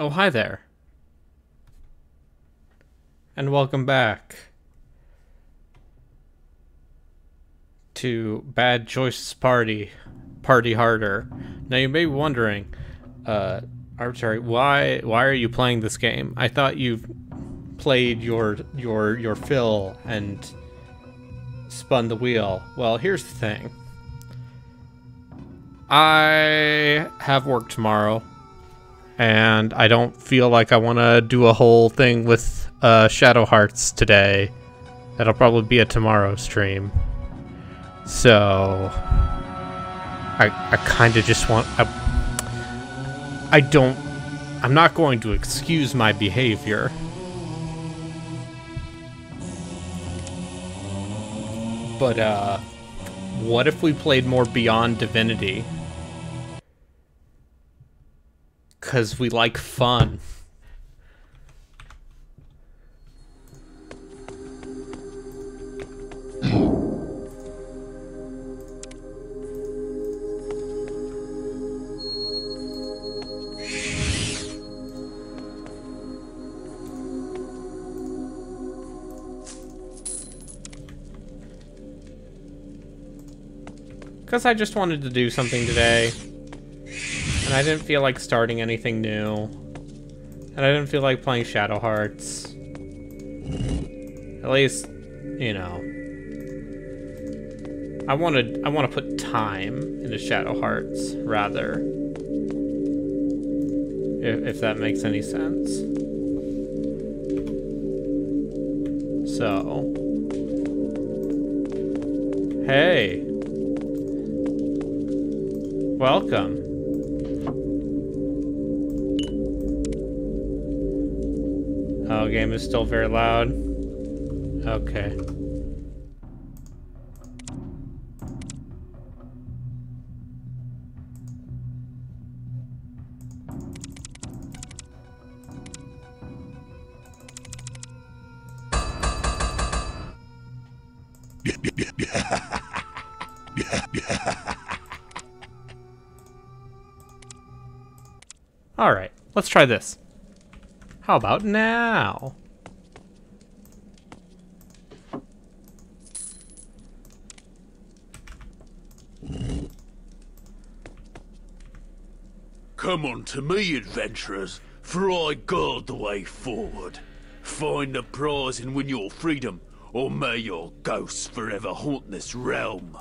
Oh, hi there. And welcome back to Bad Choices Party Harder. Now you may be wondering, Arbitrary, why are you playing this game? I thought you've played your fill and spun the wheel. Well, here's the thing. I have work tomorrow, and I don't feel like I want to do a whole thing with Shadow Hearts today. That'll probably be a tomorrow stream. So I kind of just want... I'm not going to excuse my behavior. But, what if we played more Beyond Divinity? 'Cause we like fun. Because I just wanted to do something today. And I didn't feel like starting anything new. And I didn't feel like playing Shadow Hearts. At least, you know. I want to put time into Shadow Hearts, rather. If that makes any sense. So. Hey. Welcome. Oh, game is still very loud. Okay. Alright, let's try this. How about now? Come on to me, adventurers, for I guard the way forward. Find the prize and win your freedom, or may your ghosts forever haunt this realm.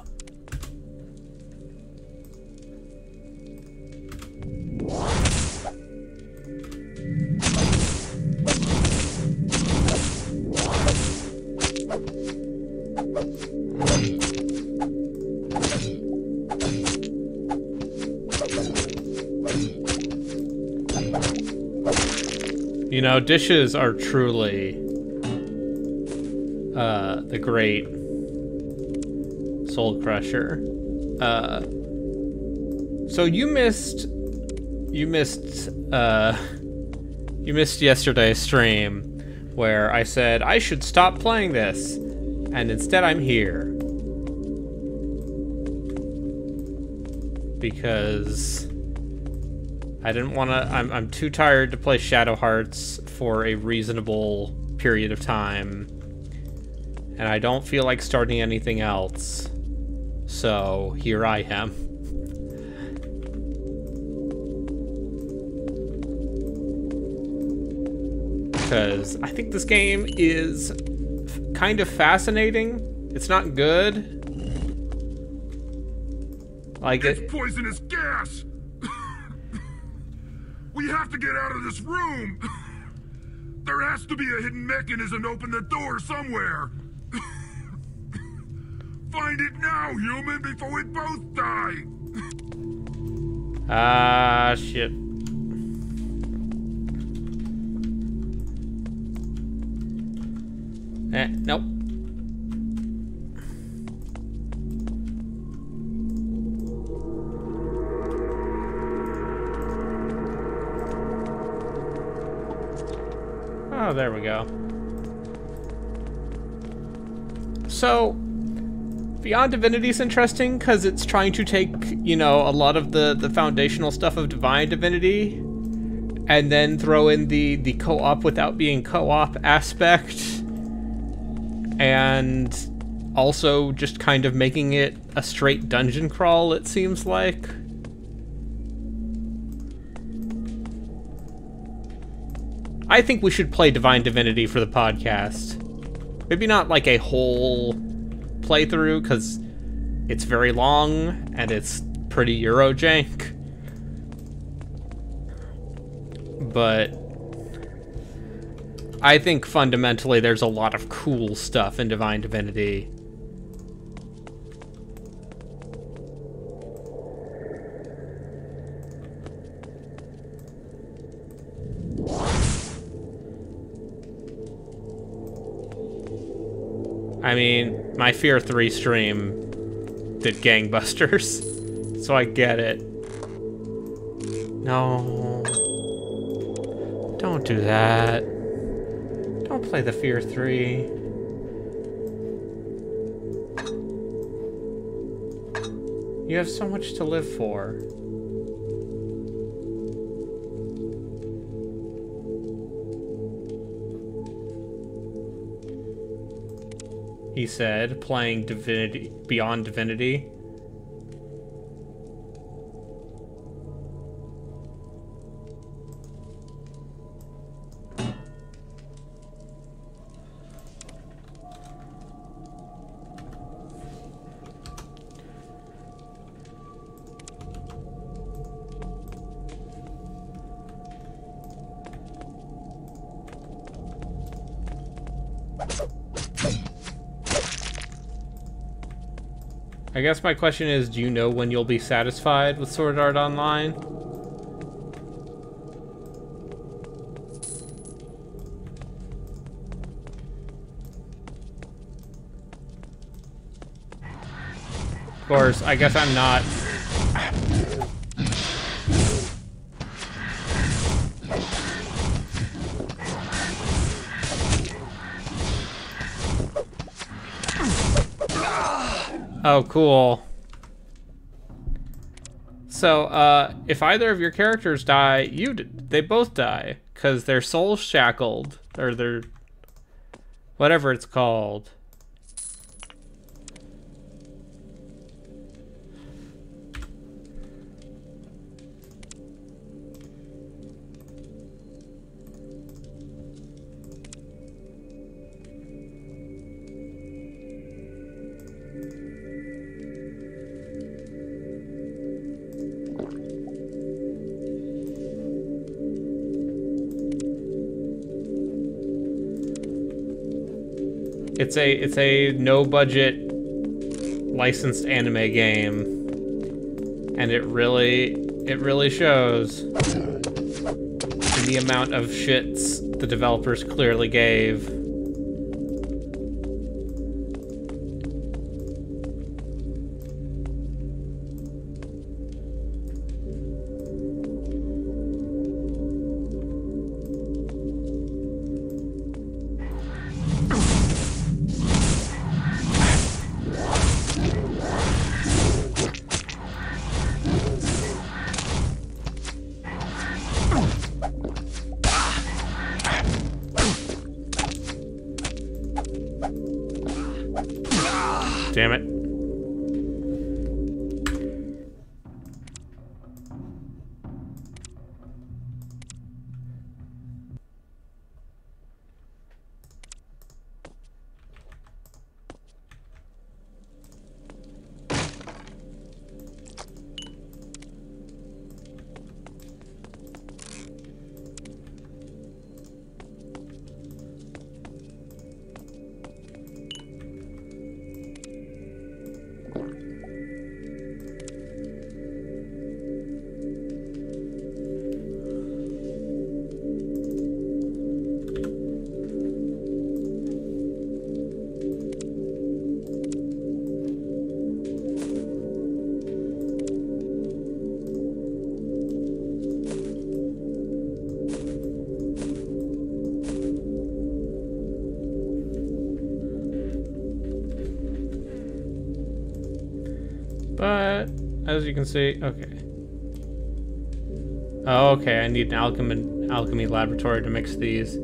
You know, dishes are truly the great soul crusher. So you missed yesterday's stream where I said I should stop playing this, and instead I'm here because I didn't want to. I'm too tired to play Shadow Hearts for a reasonable period of time, and I don't feel like starting anything else. So here I am. Because I think this game is kind of fascinating. It's not good. Like it's poisonous gas. We have to get out of this room! There has to be a hidden mechanism to open the door somewhere! Find it now, human, before we both die! Ah, shit. Nope. Oh, there we go. So, Beyond Divinity is interesting because it's trying to take, you know, a lot of the foundational stuff of Divine Divinity and then throw in the co-op without being co-op aspect, and also just kind of making it a straight dungeon crawl, it seems like. I think we should play Divine Divinity for the podcast. Maybe not like a whole playthrough, because it's very long and it's pretty Eurojank. But I think fundamentally there's a lot of cool stuff in Divine Divinity. I mean, my Fear 3 stream did gangbusters, so I get it. No. Don't do that. Don't play the Fear 3. You have so much to live for. He said, playing Divinity, Beyond Divinity. I guess my question is, do you know when you'll be satisfied with Sword Art Online? Of course, I guess I'm not. Oh, cool. So, if either of your characters die, they both die, because their soul's shackled, or their whatever it's called. It's a no budget licensed anime game, and it really shows in the amount of shits the developers clearly gave. Damn it. But as you can see, okay. Oh, okay, I need an alchemy laboratory to mix these.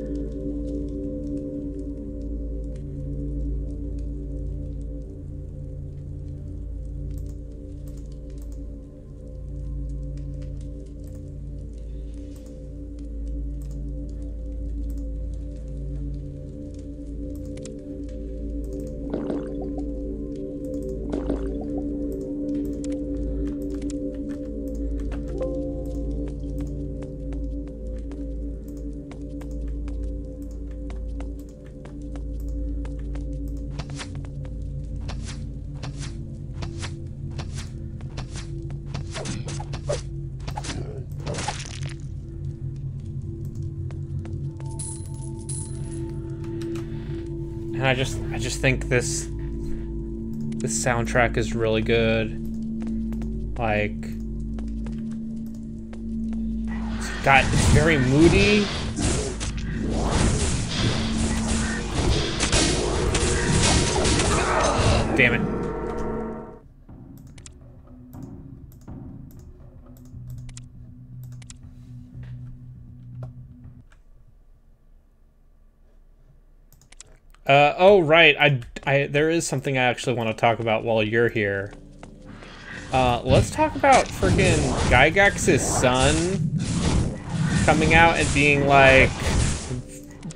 And I just think this soundtrack is really good. Like, it's very moody. Damn it. Oh, right. There is something I actually want to talk about while you're here. Let's talk about freaking Gygax's son coming out and being like,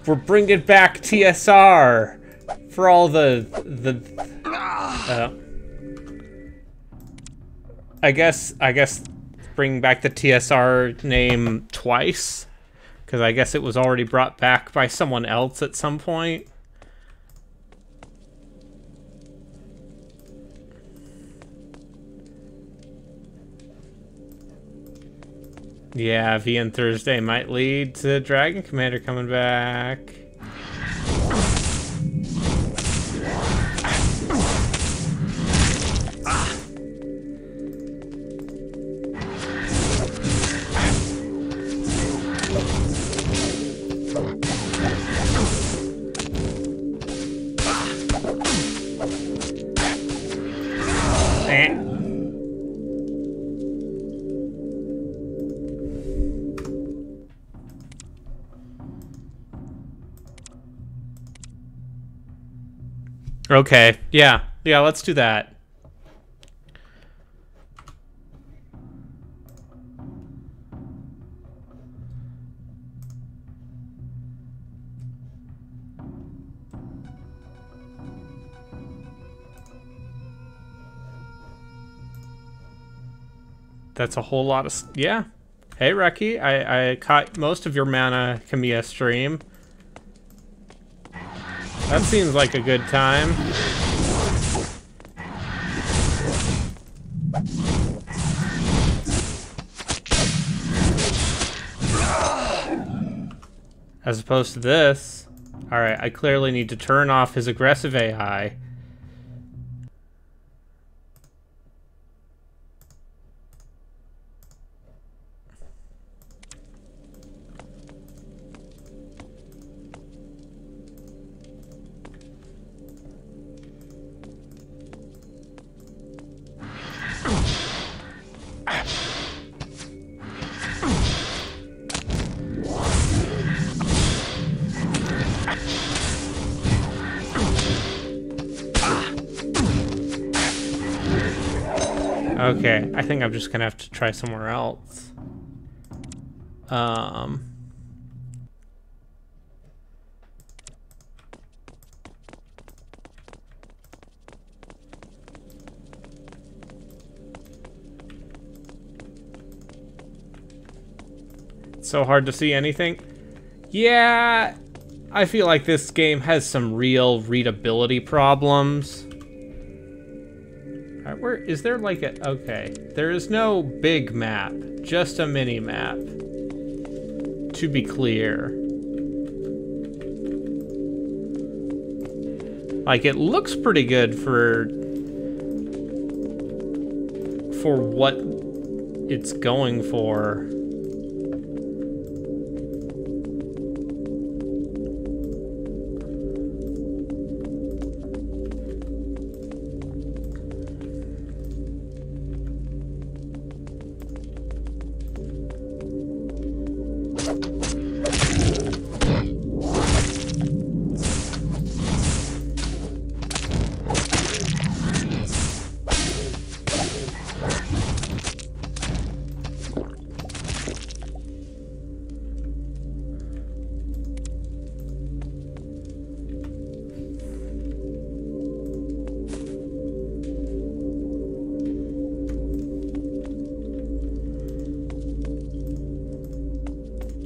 we're bringing back TSR for all I guess bring back the TSR name twice, because I guess it was already brought back by someone else at some point. Yeah, VN Thursday might lead to Dragon Commander coming back. Okay, yeah, let's do that. That's a whole lot of... Yeah. Hey, Reki, I caught most of your Mana Kamiya stream. That seems like a good time. As opposed to this. Alright, I clearly need to turn off his aggressive AI. Okay, I think I'm just gonna have to try somewhere else. It's so hard to see anything. Yeah, I feel like this game has some real readability problems. Alright, where is there like a... Okay, there is no big map, just a mini map. To be clear. Like, it looks pretty good for what it's going for.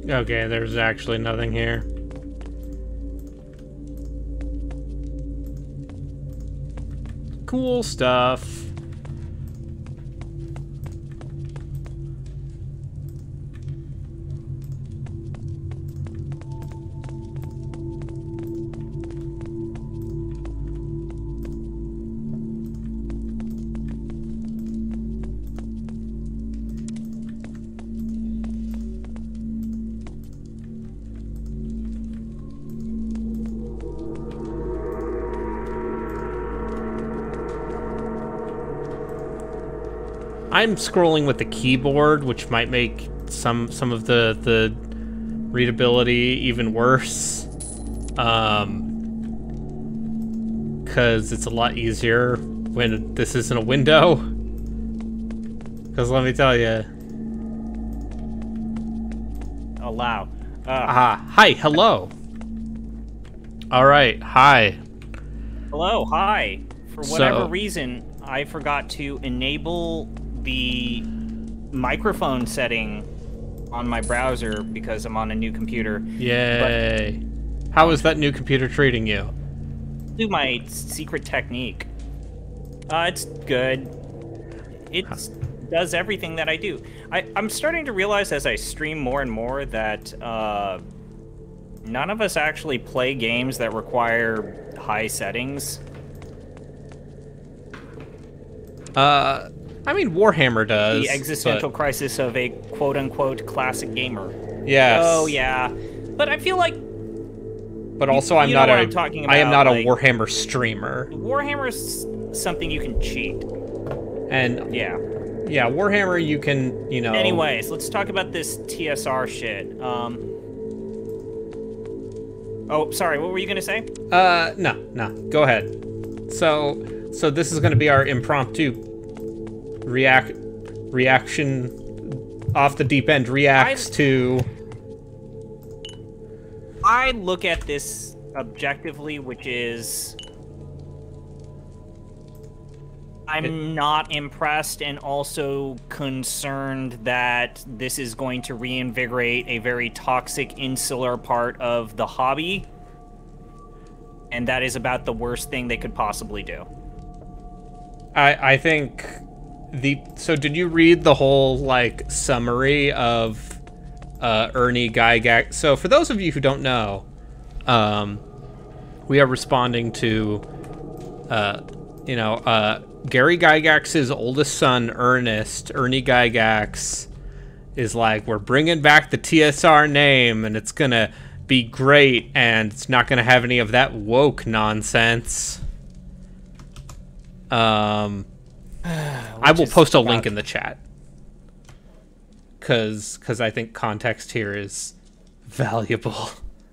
Okay, there's actually nothing here. Cool stuff. I'm scrolling with the keyboard, which might make some of the readability even worse. Because it's a lot easier when this isn't a window. Because let me tell you. Oh, wow. Hi, hello. All right, hi. Hello, hi. For whatever reason, I forgot to enable the microphone setting on my browser because I'm on a new computer. Yay. How is that new computer treating you? Do my secret technique. It's good. It does everything that I do. I'm starting to realize as I stream more and more that none of us actually play games that require high settings. I mean, Warhammer does. The existential crisis of a quote-unquote classic gamer. Yes. Oh, yeah. But I feel like... But also, I'm not talking about, I am not a Warhammer streamer. Warhammer's something you can cheat. And... Yeah. Yeah, Warhammer, you can, you know... Anyways, let's talk about this TSR shit. Oh, sorry, what were you gonna say? No, go ahead. So this is gonna be our impromptu reaction off the deep end reacts to... I look at this objectively, which is... I'm not impressed and also concerned that this is going to reinvigorate a very toxic, insular part of the hobby. And that is about the worst thing they could possibly do. I think so did you read the whole, like, summary of Ernie Gygax? So for those of you who don't know, we are responding to, Gary Gygax's oldest son, Ernie Gygax, is like, we're bringing back the TSR name, and it's gonna be great, and it's not gonna have any of that woke nonsense. I will post a link in the chat, because I think context here is valuable,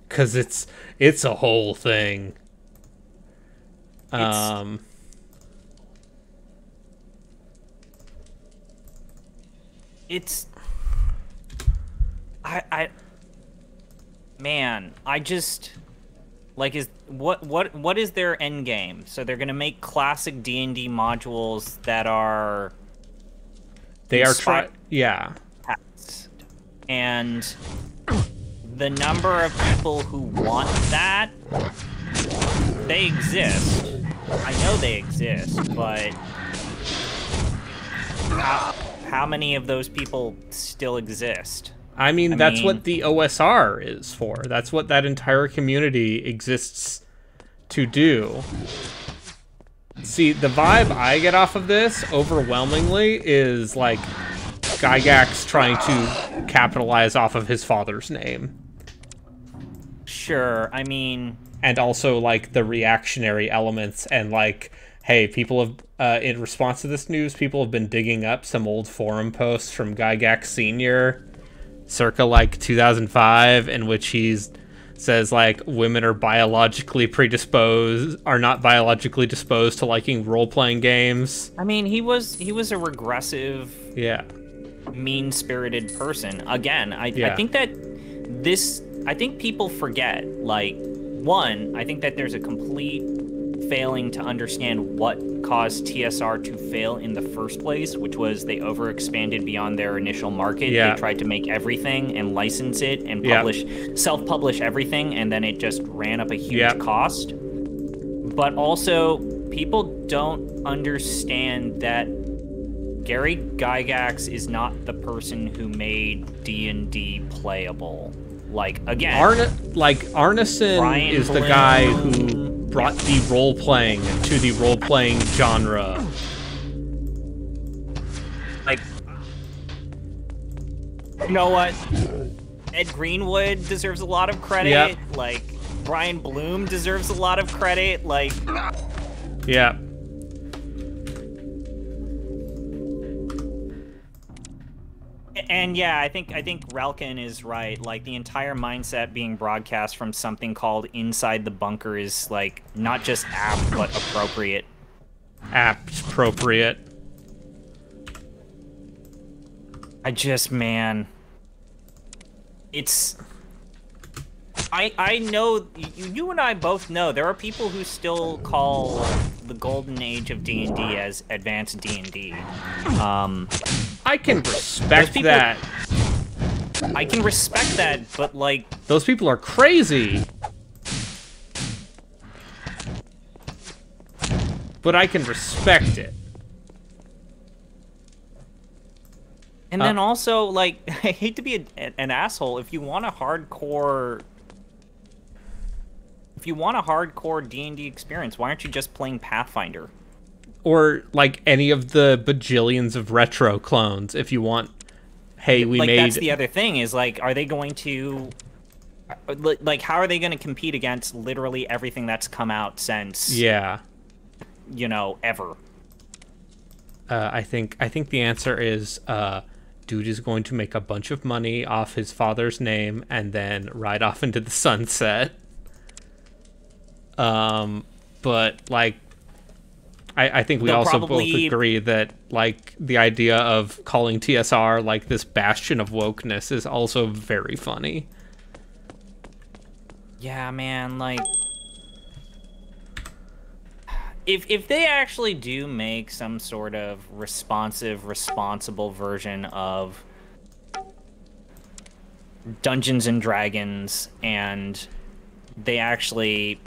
because it's a whole thing. Man, I just like what is their end game? So they're gonna make classic D&D modules that are and the number of people who want that, they exist. I know they exist, but how many of those people still exist? I mean, that's what the OSR is for. That's what that entire community exists to do. See, the vibe I get off of this, overwhelmingly, is, like, Gygax trying to capitalize off of his father's name. Sure, I mean... And also, like, the reactionary elements and, like, hey, people have, in response to this news, people have been digging up some old forum posts from Gygax Sr., circa, like, 2005, in which he says, like, women are not biologically disposed to liking role-playing games. I mean, he was a regressive... Yeah. mean-spirited person. Again, I think that I think people forget, like, one, I think that there's a complete failing to understand what caused TSR to fail in the first place, which was they overexpanded beyond their initial market. Yeah. They tried to make everything and license it and self-publish everything, and then it just ran up a huge cost. But also, people don't understand that Gary Gygax is not the person who made D&D playable. Like, again... Arneson is the guy who brought the role-playing to the role-playing genre. Like, you know what? Ed Greenwood deserves a lot of credit. Yep. Like, Brian Bloom deserves a lot of credit. Like... Yeah. And yeah, I think Relkin is right. Like, the entire mindset being broadcast from something called Inside the Bunker is, like, not just apt, but appropriate. Appropriate. Man... It's... I know, you and I both know, there are people who still call the golden age of D&D as advanced D&D. I can respect that. I can respect that, but, like... Those people are crazy. But I can respect it. And then also, like, I hate to be an asshole, if you want a hardcore D&D experience, why aren't you just playing Pathfinder? Or, like, any of the bajillions of retro clones, if you want. Hey, we made... That's the other thing, is, like, are they going to... Like, how are they going to compete against literally everything that's come out since... Yeah. You know, ever? I think the answer is, dude is going to make a bunch of money off his father's name and then ride off into the sunset. But, like, I think we also both agree that, like, the idea of calling TSR, like, this bastion of wokeness is also very funny. Yeah, man, like... If they actually do make some sort of responsible version of Dungeons and Dragons, and they actually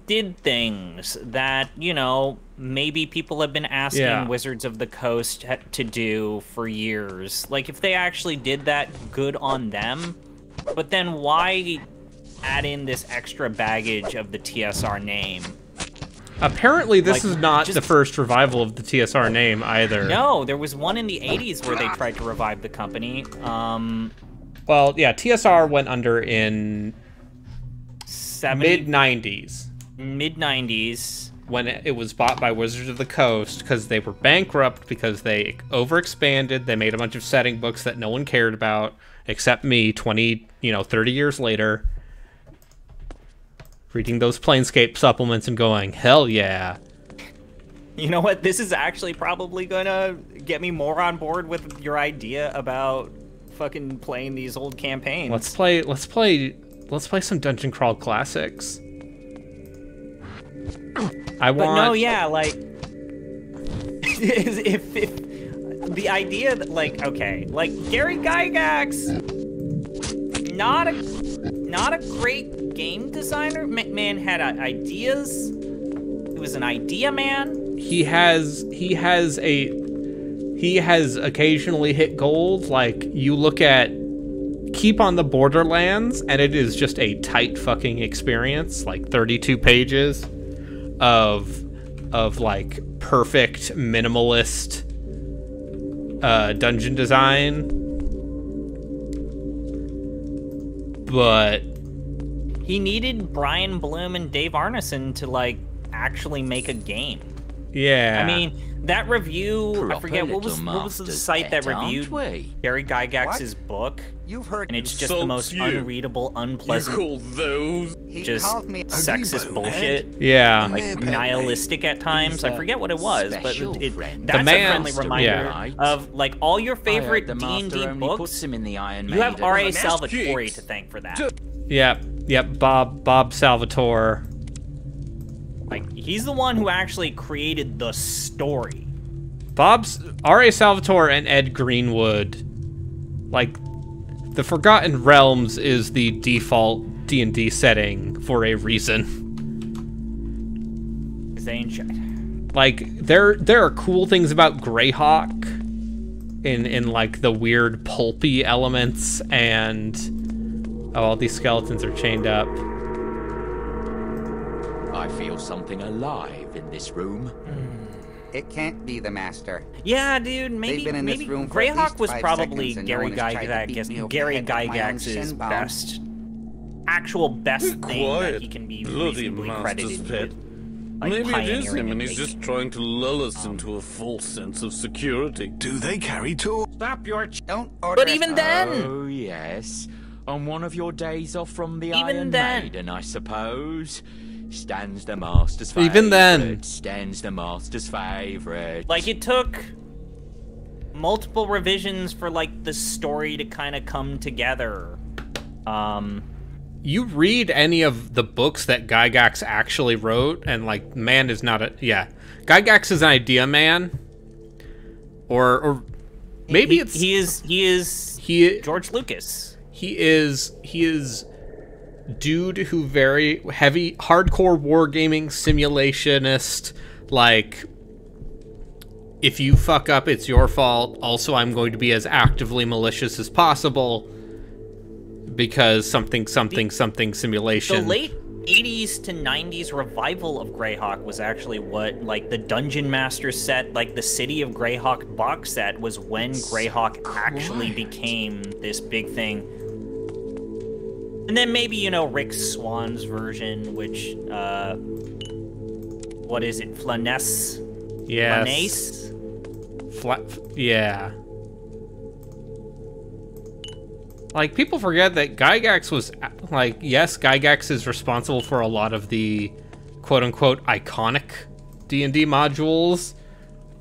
did things that, you know, maybe people have been asking Wizards of the Coast to do for years. Like, if they actually did that, good on them. But then why add in this extra baggage of the TSR name? Apparently, this is not the first revival of the TSR name either. No, there was one in the 80s where they tried to revive the company. Well, yeah, TSR went under in mid-90s. Mid-90s. When it was bought by Wizards of the Coast, because they were bankrupt, because they overexpanded, they made a bunch of setting books that no one cared about, except me, 30 years later. Reading those Planescape supplements and going, hell yeah. You know what? This is actually probably gonna get me more on board with your idea about fucking playing these old campaigns. Let's play some Dungeon Crawl classics. But no, yeah, like if the idea that, like, okay, like, Gary Gygax, not a great game designer. Man had ideas. He was an idea man. He has occasionally hit gold. Like, you look at Keep on the Borderlands, and it is just a tight fucking experience. Like 32 pages of like perfect minimalist dungeon design. But he needed Brian Bloom and Dave Arneson to, like, actually make a game. Yeah. I mean, that review, I forget, what was the site that reviewed Gary Gygax's book? You've heard, and it's just the most unreadable, unpleasant, just sexist bullshit. Yeah. Like, nihilistic at times. I forget what it was, but that's a friendly reminder of, like, all your favorite D&D books. You have R.A. Salvatore to thank for that. Yep, Bob Salvatore. Like, he's the one who actually created the story. R.A. Salvatore and Ed Greenwood, like, the Forgotten Realms is the default D&D setting for a reason. Because they ain't shit. Like, there are cool things about Greyhawk in like the weird pulpy elements, and all these skeletons are chained up. I feel something alive in this room. It can't be the Master. Yeah, dude, maybe been in this room for at Greyhawk least was 5 probably seconds and Gary no one has tried to beat me over the head with my own Gygax's shin bone. best, actual best thing that he can be bloody reasonably master's credited pet. with. Like, Maybe it is pioneering him and and he's just making. trying to lull us into a false sense of security. Do they carry tools? Stop your Don't order But us even out. then, Oh, yes. On one of your days off from the Even Iron then. Maiden, I suppose. Stands the Master's Even favourite. then. Stands the Master's favourite. like, it took multiple revisions for, like, the story to kind of come together. You read any of the books that Gygax actually wrote, and like, man is not a Gygax is an idea man, or maybe he is George Lucas. he is dude who very heavy hardcore wargaming simulationist, like, if you fuck up it's your fault, also I'm going to be as actively malicious as possible because something simulation. The late 80s to 90s revival of Greyhawk was actually what, like, the Dungeon Master set, like, the City of Greyhawk box set was when Greyhawk actually became this big thing. And then maybe, you know, Rick Swan's version, which, what is it, Flanace? Yes. Yeah. Like, people forget that Gygax was, like, yes, Gygax is responsible for a lot of the quote-unquote iconic D&D modules,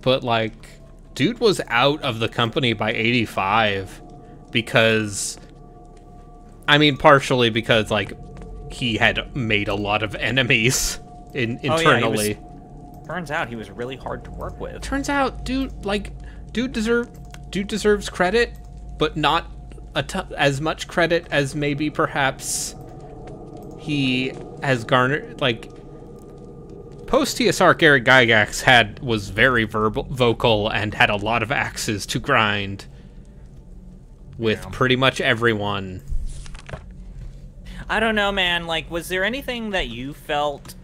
but, like, dude was out of the company by 85 because, I mean, partially because, like, he had made a lot of enemies internally. Turns out he was really hard to work with. Turns out, dude deserves credit, but not as much credit as maybe perhaps he has garnered. Like, post TSR, Gary Gygax was very vocal and had a lot of axes to grind with pretty much everyone. I don't know, man. Like, was there anything that you felt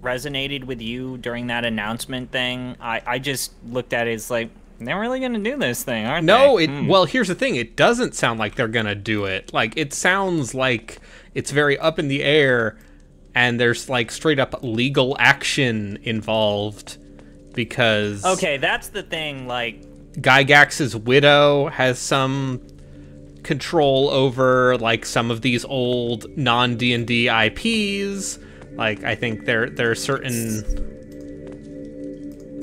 resonated with you during that announcement thing? I just looked at it as like, they're really gonna do this thing, aren't they? No, well, here's the thing. It doesn't sound like they're gonna do it. Like, it sounds like it's very up in the air, and there's, like, straight up legal action involved because... Okay, that's the thing, like... Gygax's widow has some control over, like, some of these old non-D&D IPs. Like, I think there are certain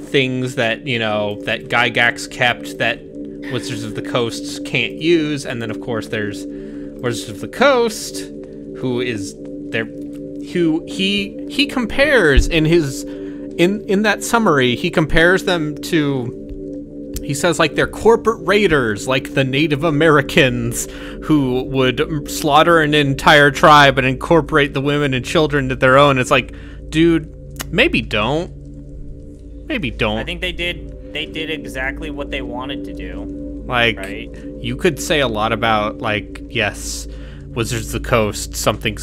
things that, you know, that Gygax kept that Wizards of the Coast can't use, and then of course there's Wizards of the Coast, who is there, who he compares in his in that summary, he compares them to, he says, like, they're corporate raiders, like the Native Americans who would slaughter an entire tribe and incorporate the women and children into their own. It's like, dude, maybe don't. Maybe don't. I think they did exactly what they wanted to do. Like, right? You could say a lot about, like, yes, Wizards of the Coast, something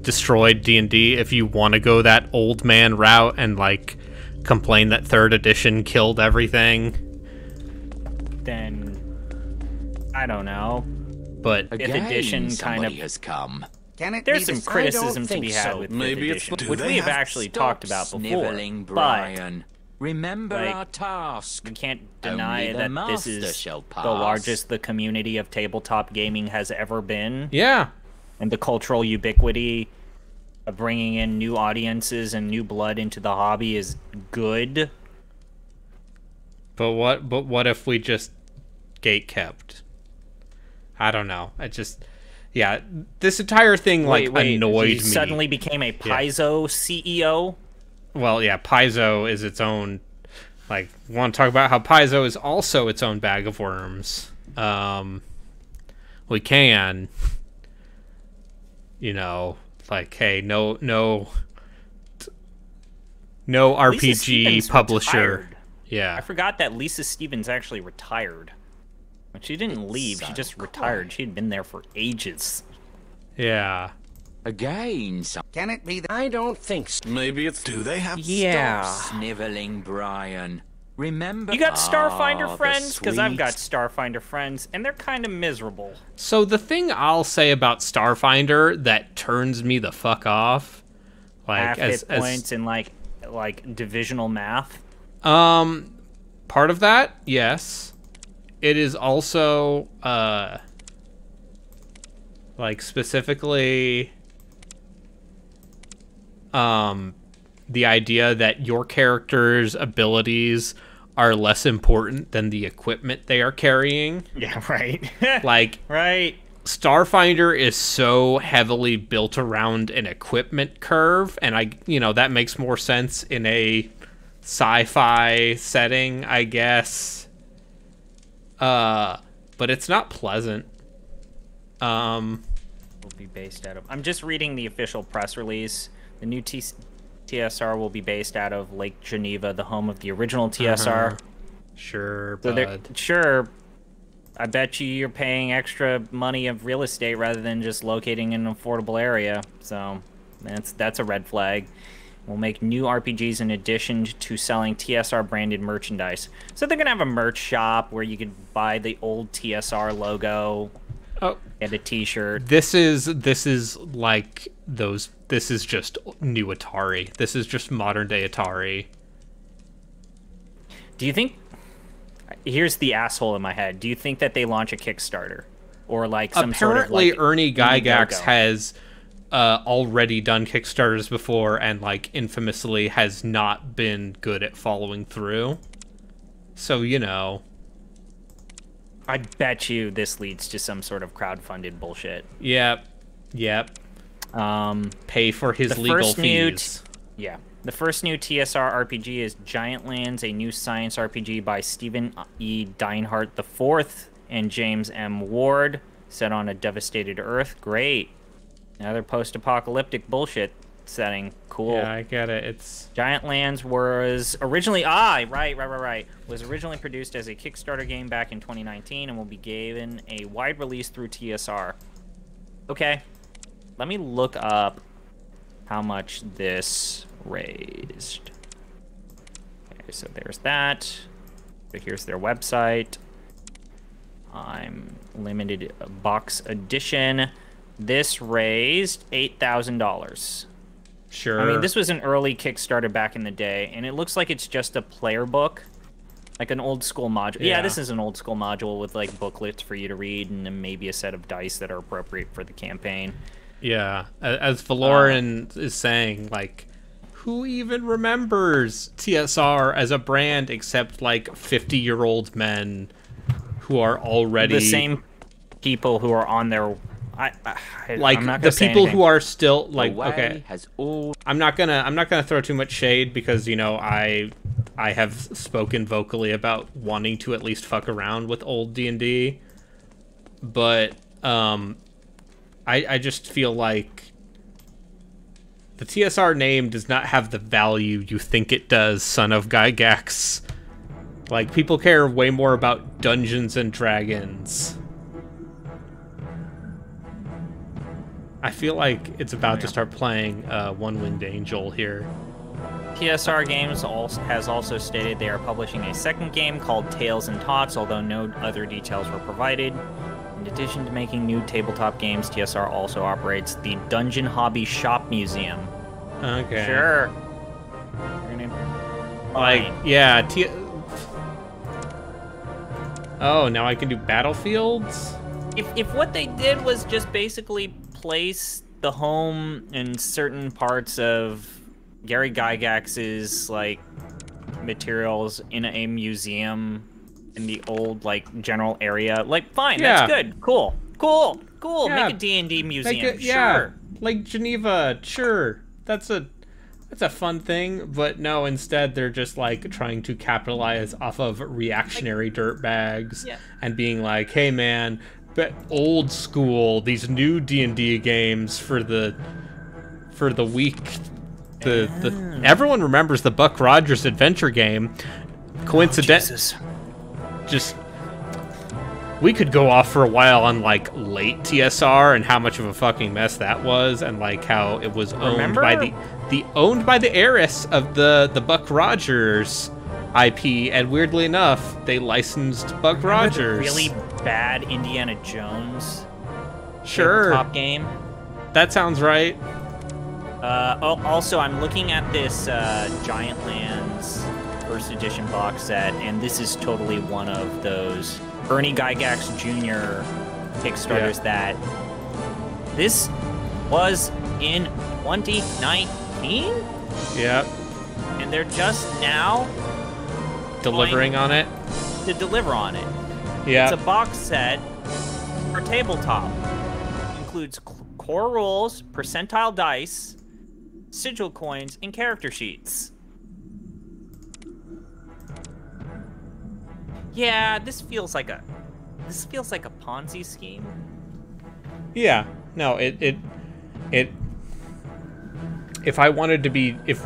destroyed D&D. If you want to go that old man route and, like, complain that 3rd edition killed everything, then I don't know. But Again, 5th edition kind of has come. Can it there's be some the criticism to think be had so. with Maybe 5th it's- edition, do which they we have have- actually talked about before. Sniveling, But Brian. Remember like, our task. you can't Only deny the that this master is shall the pass. largest the community of tabletop gaming has ever been, yeah, and the cultural ubiquity of bringing in new audiences and new blood into the hobby is good. but what if we just gate kept? I don't know. Yeah, this entire thing like annoyed he me. Suddenly became a Paizo CEO. Well, yeah, Paizo is its own. Like, want to talk about how Paizo is also its own bag of worms? We can. You know, like, hey, no RPG publisher. Retired. Yeah, I forgot that Lisa Stevens actually retired. But she didn't leave, she just retired. She had been there for ages. yeah. Again, Can it be that? I don't think so. Maybe it's... Do they have... Stop sniveling, Brian. Remember... You got Starfinder the friends? Because I've sweet got Starfinder friends, and they're kind of miserable. So the thing I'll say about Starfinder that turns me the fuck off, like Half hit points and like divisional math. Part of that, yes. It is also like specifically the idea that your character's abilities are less important than the equipment they are carrying. Yeah, right. Like, right. Starfinder is so heavily built around an equipment curve, and that makes more sense in a sci-fi setting, I guess. But it's not pleasant. Will be based out of... I'm just reading the official press release. The new TSR will be based out of Lake Geneva, the home of the original TSR. Sure, So bud. sure, I bet you're paying extra money of real estate rather than just locating in an affordable area. So that's a red flag. We'll make new RPGs in addition to selling TSR branded merchandise. So they're gonna have a merch shop where you could buy the old TSR logo and a T-shirt. This is like those. This is just new Atari. This is just modern day Atari. Do you think? Here's the asshole in my head. Do you think that they launch a Kickstarter or like some Apparently, sort of like Ernie Gygax Indiegogo? has already done Kickstarters before, and like infamously has not been good at following through. So I bet you this leads to some sort of crowdfunded bullshit. Yep. Pay for his legal fees. Yeah. The first new TSR RPG is Giant Lands, a new science RPG by Stephen E. Deinhardt IV and James M. Ward, set on a devastated Earth. Great. Another post-apocalyptic bullshit setting. Cool. Yeah, I get it. It's Giant Lands was originally... right. Was originally produced as a Kickstarter game back in 2019 and will be given a wide release through TSR. Okay. Let me look up how much this raised. Okay, so there's that. So here's their website. I'm limited box edition. This raised $8,000. sure. I mean, this was an early Kickstarter back in the day, and it looks like it's just a player book. Like an old school module. Yeah, this is an old school module with like booklets for you to read and then maybe a set of dice that are appropriate for the campaign. Yeah, as Valoran is saying, like, who even remembers TSR as a brand except like 50-year-old men who are already The same people who are on their... like I'm not the gonna say people anything. who are still like Away okay. has all I'm not gonna throw too much shade because I have spoken vocally about wanting to at least fuck around with old D&D, but I just feel like the TSR name does not have the value you think it does, son of Gygax. Like, people care way more about Dungeons and Dragons. I feel like it's about to start playing One Winged Angel here. TSR Games has also stated they are publishing a second game called Tales and Tots, although no other details were provided. In addition to making new tabletop games, TSR also operates the Dungeon Hobby Shop Museum. Okay. Sure. Like, yeah, oh, now I can do battlefields? If what they did was just basically place the home and certain parts of Gary Gygax's like materials in a museum in the old like general area, like fine, Yeah. that's good, cool. Cool. Yeah. Make a D&D museum. Yeah, Sure. Lake Geneva. Sure, that's a fun thing. But no, instead they're just like trying to capitalize off of reactionary dirtbags and being like, hey man, but old school, these new D&D games for the weak. Everyone remembers the Buck Rogers adventure game. Just we could go off for a while on like late TSR and how much of a fucking mess that was, and like how it was owned by the heiress of the Buck Rogers IP, and weirdly enough, they licensed Buck Rogers. Really bad Indiana Jones. Sure. Top game. That sounds right. Also, I'm looking at this Giant Lands First Edition box set, and this is totally one of those Ernie Gygax Jr. Kickstarters that this was in 2019? Yep. And they're just now delivering on it. To deliver on it. Yeah. It's a box set for tabletop. Includes core rules, percentile dice, sigil coins, and character sheets. Yeah, this feels like a Ponzi scheme. Yeah. No, it if we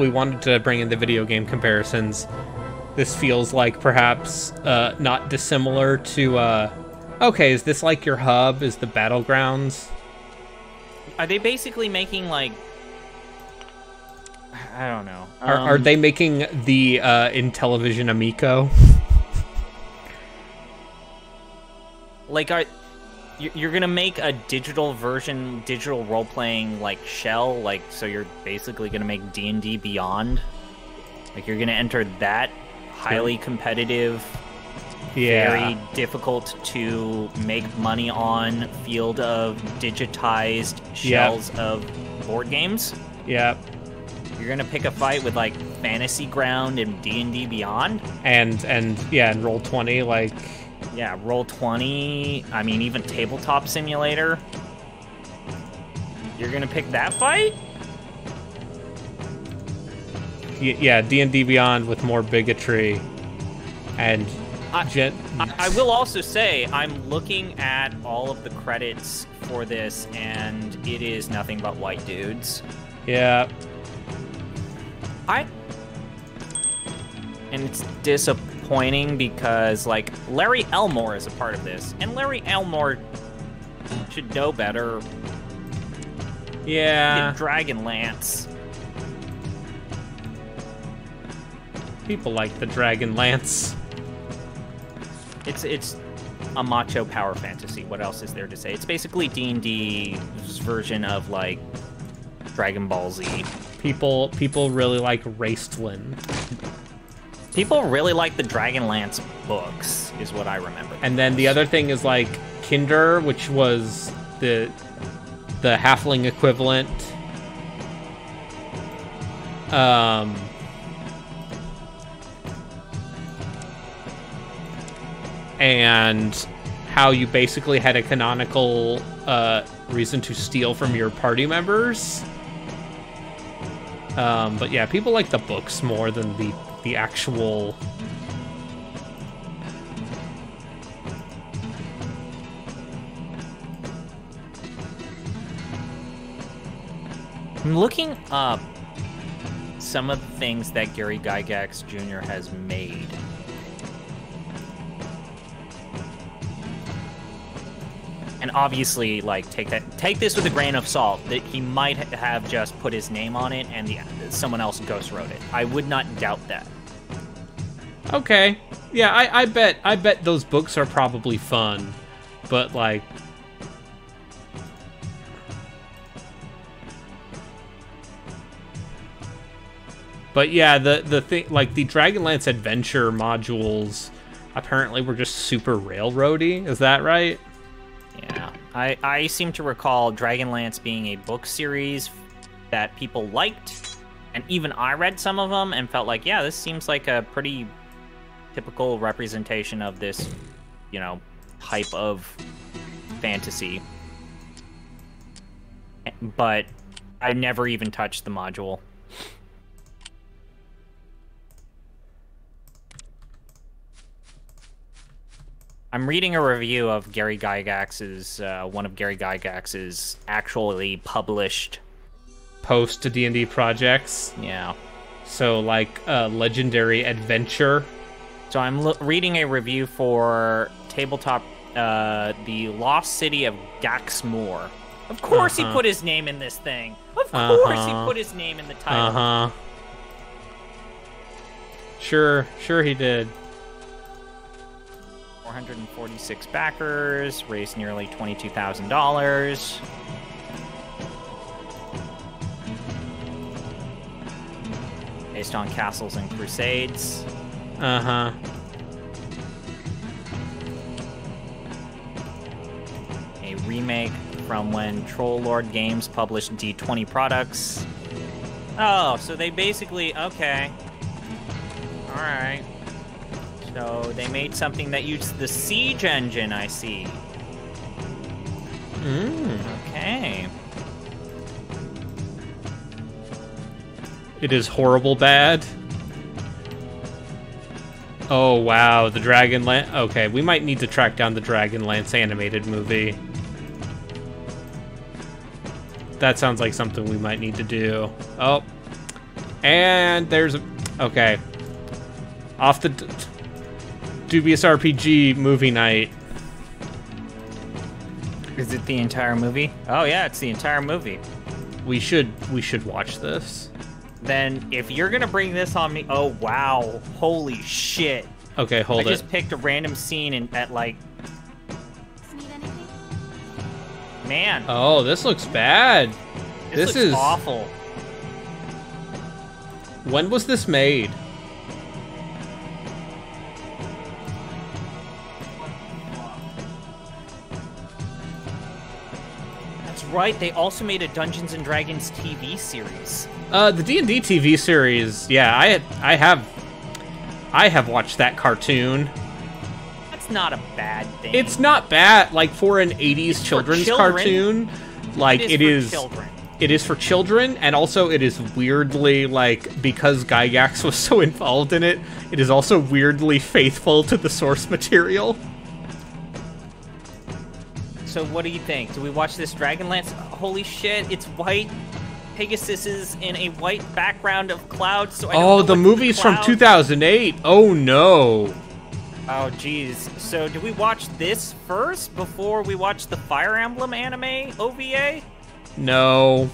wanted to bring in the video game comparisons, this feels like perhaps not dissimilar to okay, is this like your hub? Is the Battlegrounds? Are they basically making like, I don't know. Are they making the Intellivision Amico? Like, you're gonna make a digital version, digital role-playing like shell, like, so you're basically gonna make D&D Beyond. Like, you're gonna enter that highly competitive, very difficult to make money on field of digitized shells of board games. Yep. You're gonna pick a fight with like Fantasy Ground and D&D Beyond, and Roll20, like. Yeah, Roll20, I mean, even Tabletop Simulator. You're gonna pick that fight? Yeah, D&D Beyond with more bigotry. And... I will also say, I'm looking at all of the credits for this, and it is nothing but white dudes. Yeah. And it's disappointing because, like, Larry Elmore is a part of this, and Larry Elmore should know better. Yeah. Dragonlance. People like the Dragonlance. It's a macho power fantasy. What else is there to say? It's basically D&D's version of, like, Dragon Ball Z. People really like Raistland. People really like the Dragonlance books, is what I remember. And then the other thing is, like, Kinder, which was the halfling equivalent. And how you basically had a canonical reason to steal from your party members. But yeah, people like the books more than the actual... I'm looking up some of the things that Gary Gygax Jr. has made. And obviously, like, take this with a grain of salt, that he might have just put his name on it and someone else ghost wrote it. I would not doubt that. Okay. Yeah, I bet those books are probably fun. But, like... But yeah, the thing, like, the Dragonlance Adventure modules apparently were just super railroady. Is that right? Yeah. I seem to recall Dragonlance being a book series that people liked, and even I read some of them and felt like, yeah, this seems like a pretty typical representation of this, you know, type of fantasy. But I never even touched the module. I'm reading a review of Gary Gygax's, one of Gary Gygax's actually published Post to D&D projects. Yeah. So like Legendary Adventure. So I'm reading a review for tabletop, the Lost City of Gaxmoor. Of course he put his name in this thing. Of course he put his name in the title. Sure he did. 446 backers, raised nearly $22,000. Based on Castles and Crusades. A remake from when Troll Lord Games published D20 products. Oh, so they basically, okay. Alright. So they made something that used the Siege engine, I see. Okay. It is horrible bad. Oh, wow. The Dragonlance. Okay, we might need to track down the Dragonlance animated movie. That sounds like something we might need to do. Oh. And there's a... Okay. Off the... Dubious RPG movie night. Is it the entire movie? Oh yeah, it's the entire movie. We should watch this. Then if you're gonna bring this on me, oh wow, holy shit. Okay, hold it. I just picked a random scene at like... Man. Oh, this looks bad. This looks awful. When was this made? That's right, they also made a Dungeons and Dragons TV series. The D&D TV series, yeah, I have watched that cartoon. That's not a bad thing. It's not bad, like for an 80s children's cartoon. Like it is for children, and also it is weirdly, like, because Gygax was so involved in it, it is also weirdly faithful to the source material. So what do you think? Do we watch this Dragonlance? Holy shit, it's white. Pegasus is in a white background of clouds, so I don't know the movie's from 2008. Oh no. Oh geez. So do we watch this first before we watch the Fire Emblem anime OVA? No.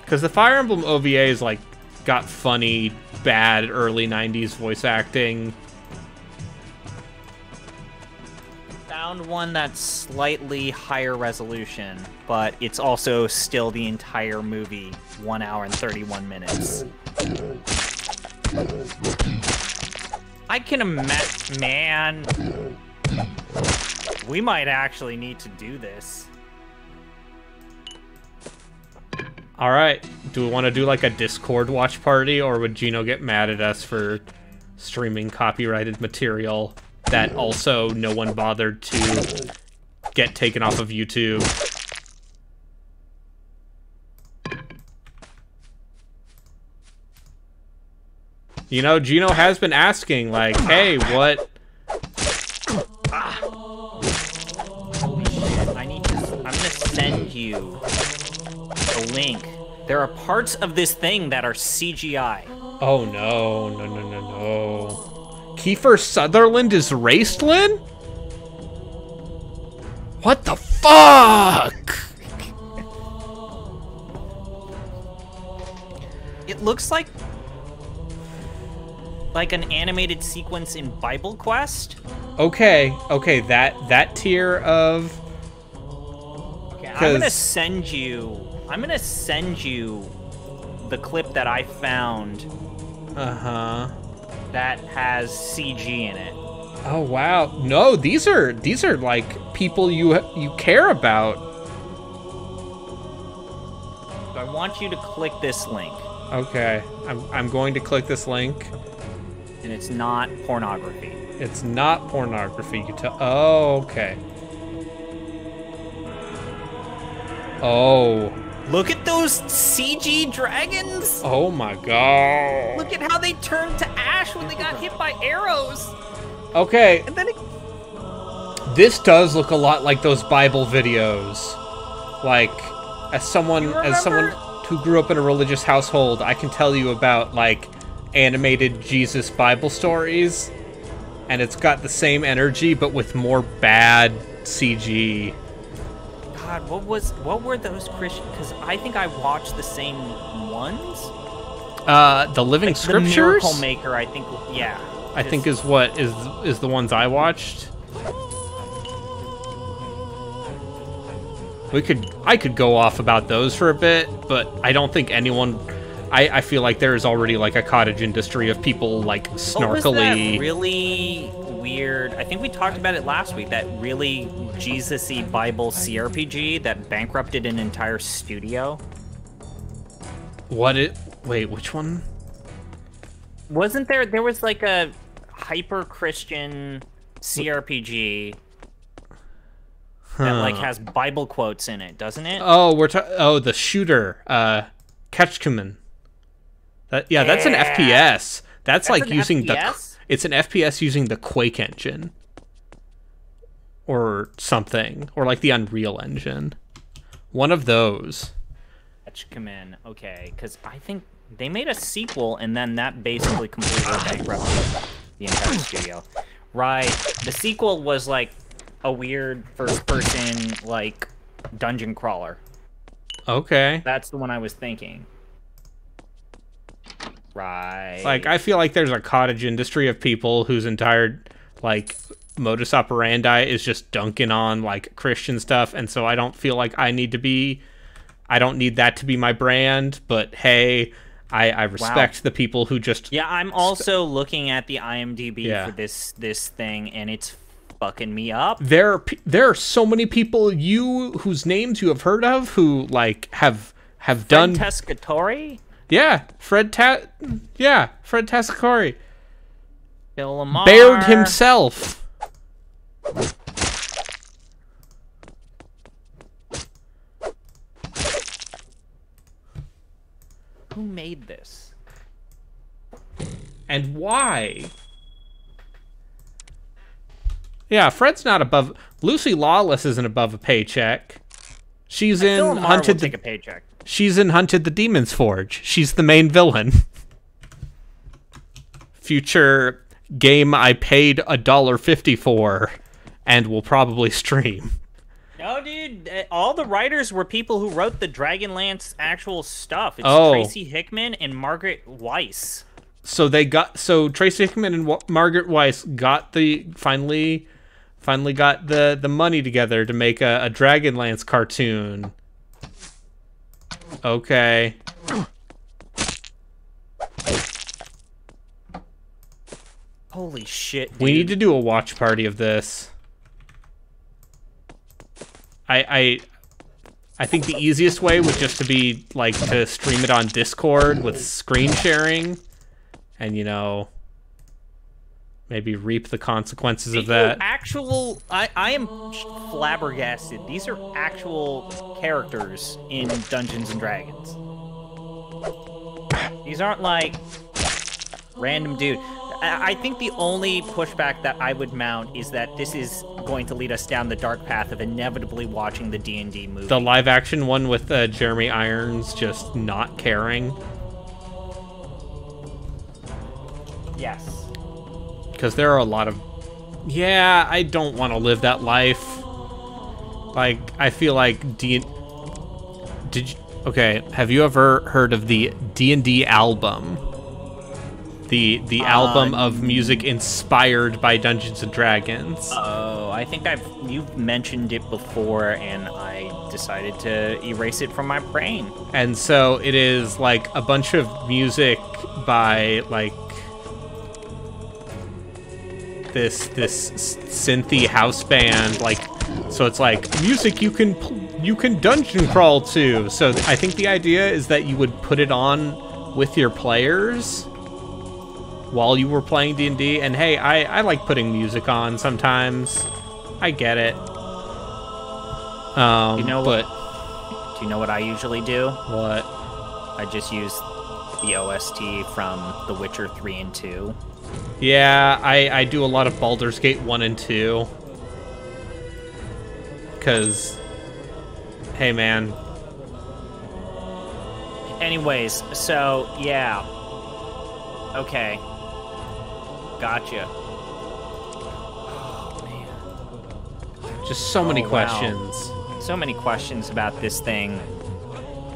Because the Fire Emblem OVA is like got funny, bad early 90s voice acting. Found one that's slightly higher resolution, but it's also still the entire movie, 1 hour and 31 minutes. I can imagine, man. We might actually need to do this. All right. Do we want to do like a Discord watch party, or would Gino get mad at us for streaming copyrighted material that also no one bothered to get taken off of YouTube? You know, Gino has been asking, like, hey, what... Holy shit, I'm gonna send you a link. There are parts of this thing that are CGI. Oh, no. Kiefer Sutherland is Raistlin? What the fuck? It looks like an animated sequence in Bible Quest. Okay, that tier of... Okay, I'm gonna send you the clip that I found. That has CG in it. Oh wow. No, these are like people you care about. I want you to click this link. Okay. I'm going to click this link. And it's not pornography. It's not pornography, you can tell. Oh, okay. Oh. Look at those CG dragons! Oh my god. Look at how they turned to ash when they got hit by arrows! Okay. And then it... This does look a lot like those Bible videos. Like, as someone who grew up in a religious household, I can tell you about, like, animated Jesus Bible stories. And it's got the same energy, but with more bad CG. God, what were those Christian? Because I think I watched the same ones. The Living Like Scriptures. The Miracle Maker, I think. Yeah. I think is what is the ones I watched. I could go off about those for a bit, but I don't think anyone. I feel like there is already like a cottage industry of people like snarkily. What was that really weird? I think we talked about it last week. That really Jesus-y Bible CRPG that bankrupted an entire studio. Wait, which one? Wasn't there? There was like a hyper-Christian CRPG that like has Bible quotes in it, doesn't it? Oh, the shooter, Ketchkumen. That's an FPS. That's like using FPS? it's an FPS using the Quake engine. Or something. Or like the Unreal Engine. One of those. Ketchkumen, okay, because I think they made a sequel and then that basically completely bankrupted the entire studio. Right. The sequel was like a weird first-person, like, dungeon crawler. Okay. That's the one I was thinking. Right. Like, I feel like there's a cottage industry of people whose entire, like, modus operandi is just dunking on, like, Christian stuff, and so I don't feel like I don't need that to be my brand, but hey, I respect the people who just... Yeah, I'm also looking at the IMDb for this thing, and it's fucking me up. There are so many people whose names you have heard of who, like, have done... Tescatori? Yeah, Fred Tescatori. Bill Lamar. Baird himself. Who made this? And why? Yeah, Fred's not above... Lucy Lawless isn't above a paycheck. She's in Hunted... Take a paycheck. She's in Hunted the Demon's Forge. She's the main villain. Future game I paid $1.50 for and will probably stream. No, dude. All the writers were people who wrote the Dragonlance actual stuff. It's Oh. Tracy Hickman and Margaret Weiss. So Tracy Hickman and Margaret Weiss got finally got the money together to make a Dragonlance cartoon. Okay. Holy shit, dude. We need to do a watch party of this. I think the easiest way would just to be like to stream it on Discord with screen sharing and maybe reap the consequences of that. I am flabbergasted. These are actual characters in Dungeons and Dragons. These aren't like random dude. I think the only pushback that I would mount is that this is going to lead us down the dark path of inevitably watching the D&D movie. The live action one with Jeremy Irons just not caring. Yes. Because there are a lot of... Yeah, I don't want to live that life. Like, I feel like Okay, have you ever heard of the D&D album? The album of music inspired by Dungeons and Dragons. Oh, I think you've mentioned it before, and I decided to erase it from my brain. And so it is like a bunch of music by like this synthy house band, like, so it's like music you can dungeon crawl to. So I think the idea is that you would put it on with your players while you were playing D&D, and hey, I like putting music on sometimes. I get it. You know but Do you know what I usually do? What? I just use the OST from The Witcher 3 and 2. Yeah, I do a lot of Baldur's Gate 1 and 2. Because, hey man. Anyways, so, yeah. Okay. Gotcha. Just so many questions. Wow. So many questions about this thing.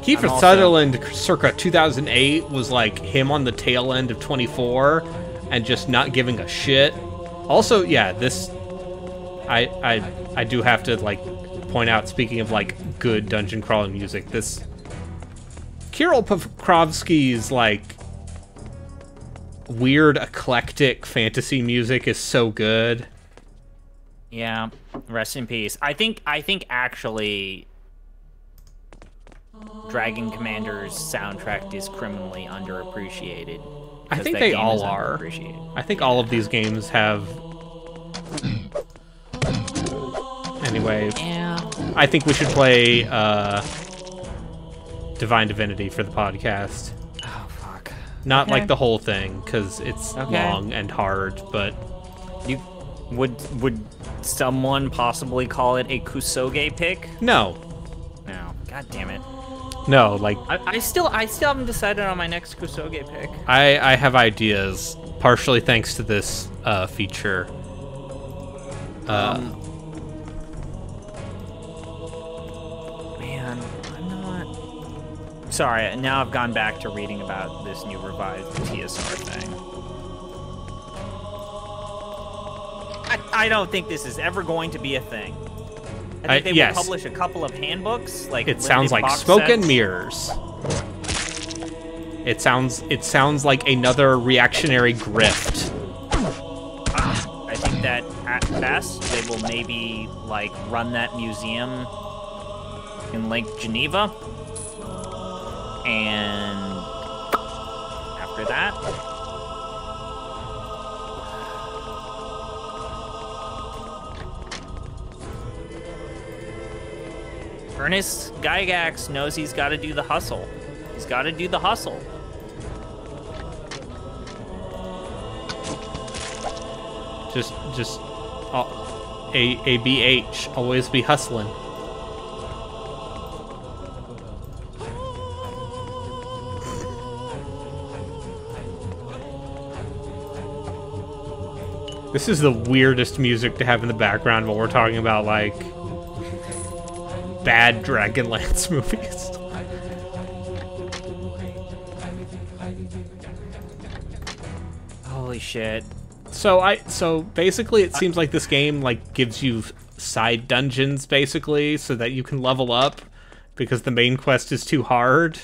Kiefer Sutherland, circa 2008, was like him on the tail end of 24 and just not giving a shit. Also, yeah, this... I do have to, like, point out, speaking of, like, good dungeon crawling music, this... Kirill Pokrovsky's, like, weird, eclectic fantasy music is so good. Yeah, rest in peace. I think actually Dragon Commander's soundtrack is criminally underappreciated. I think they all are. I think all of these games have... Anyway, yeah. I think we should play Divine Divinity for the podcast. Oh, fuck. Not like the whole thing, because it's long and hard, but... You would someone possibly call it a Kusoge pick? No. No. God damn it. No, like... I still haven't decided on my next Kusoge pick. I have ideas, partially thanks to this feature. Man, I'm not... Sorry, now I've gone back to reading about this new revised TSR thing. I don't think this is ever going to be a thing. I think they will publish a couple of handbooks, like it sounds like smoke and mirrors. It sounds like another reactionary grift. I think that at best they will maybe like run that museum in Lake Geneva, and after that. Ernest Gygax knows he's got to do the hustle. He's got to do the hustle. Just ABH, always be hustling. This is the weirdest music to have in the background while we're talking about, like, bad Dragonlance movies. Holy shit. So basically it seems like this game like gives you side dungeons basically so that you can level up because the main quest is too hard.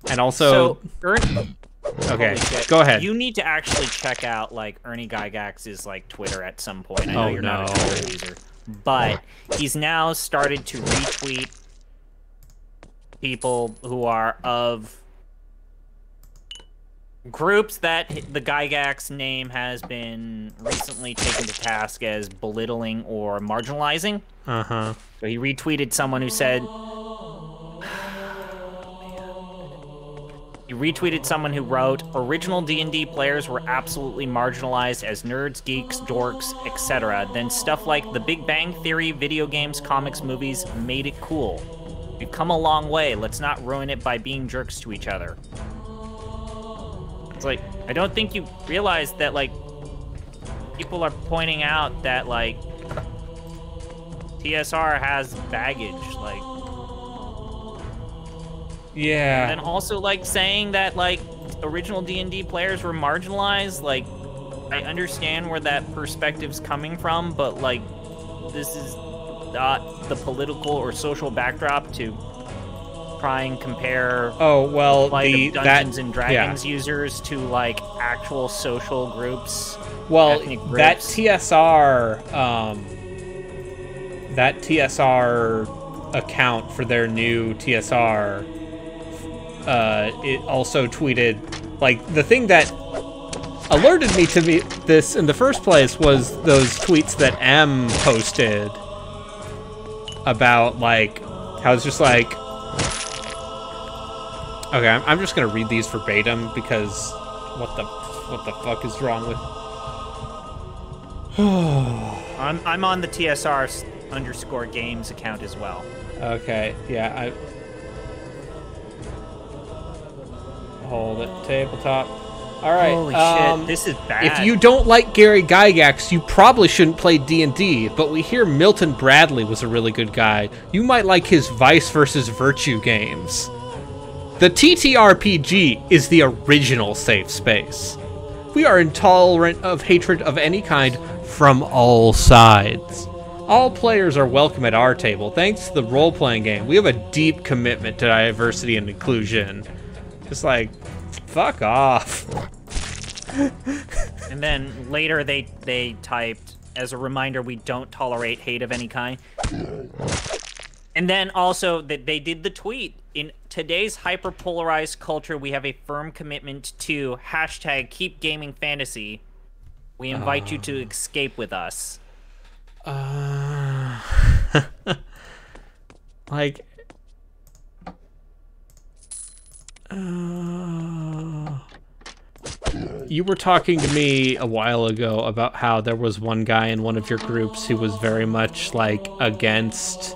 And also okay, go ahead. You need to actually check out like Ernie Gygax's like Twitter at some point. I know you're not a Twitter user. But he's now started to retweet people who are of groups that the Gygax name has been recently taken to task as belittling or marginalizing. Uh-huh. So he retweeted someone who said... He retweeted someone who wrote, original D&D players were absolutely marginalized as nerds, geeks, dorks, etc. Then stuff like The Big Bang Theory, video games, comics, movies made it cool. We've come a long way. Let's not ruin it by being jerks to each other. It's like, I don't think you realize that, like, people are pointing out that, like, TSR has baggage, like... Yeah. And then also, like, saying that, like, original D&D players were marginalized, like, I understand where that perspective's coming from, but, like, this is not the political or social backdrop to try and compare Dungeons and Dragons users to, like, actual social groups, ethnic groups. That TSR account for their new TSR, it also tweeted, like, the thing that alerted me to this in the first place was those tweets that M posted about, like, how it's just like, Okay, I'm just gonna read these verbatim because what the fuck is wrong with? I'm on the TSR_games account as well. Okay, yeah, hold it, tabletop. All right. Holy shit, this is bad. If you don't like Gary Gygax, you probably shouldn't play D&D, but we hear Milton Bradley was a really good guy. You might like his Vice versus Virtue games. The TTRPG is the original safe space. We are intolerant of hatred of any kind from all sides. All players are welcome at our table. Thanks to the role-playing game, we have a deep commitment to diversity and inclusion. Just like, fuck off. And then later they typed, as a reminder, we don't tolerate hate of any kind. And then also they did the tweet. In today's hyper-polarized culture, we have a firm commitment to #KeepGamingFantasy. We invite you to escape with us. Like... You were talking to me a while ago about how there was one guy in one of your groups who was very much, like, against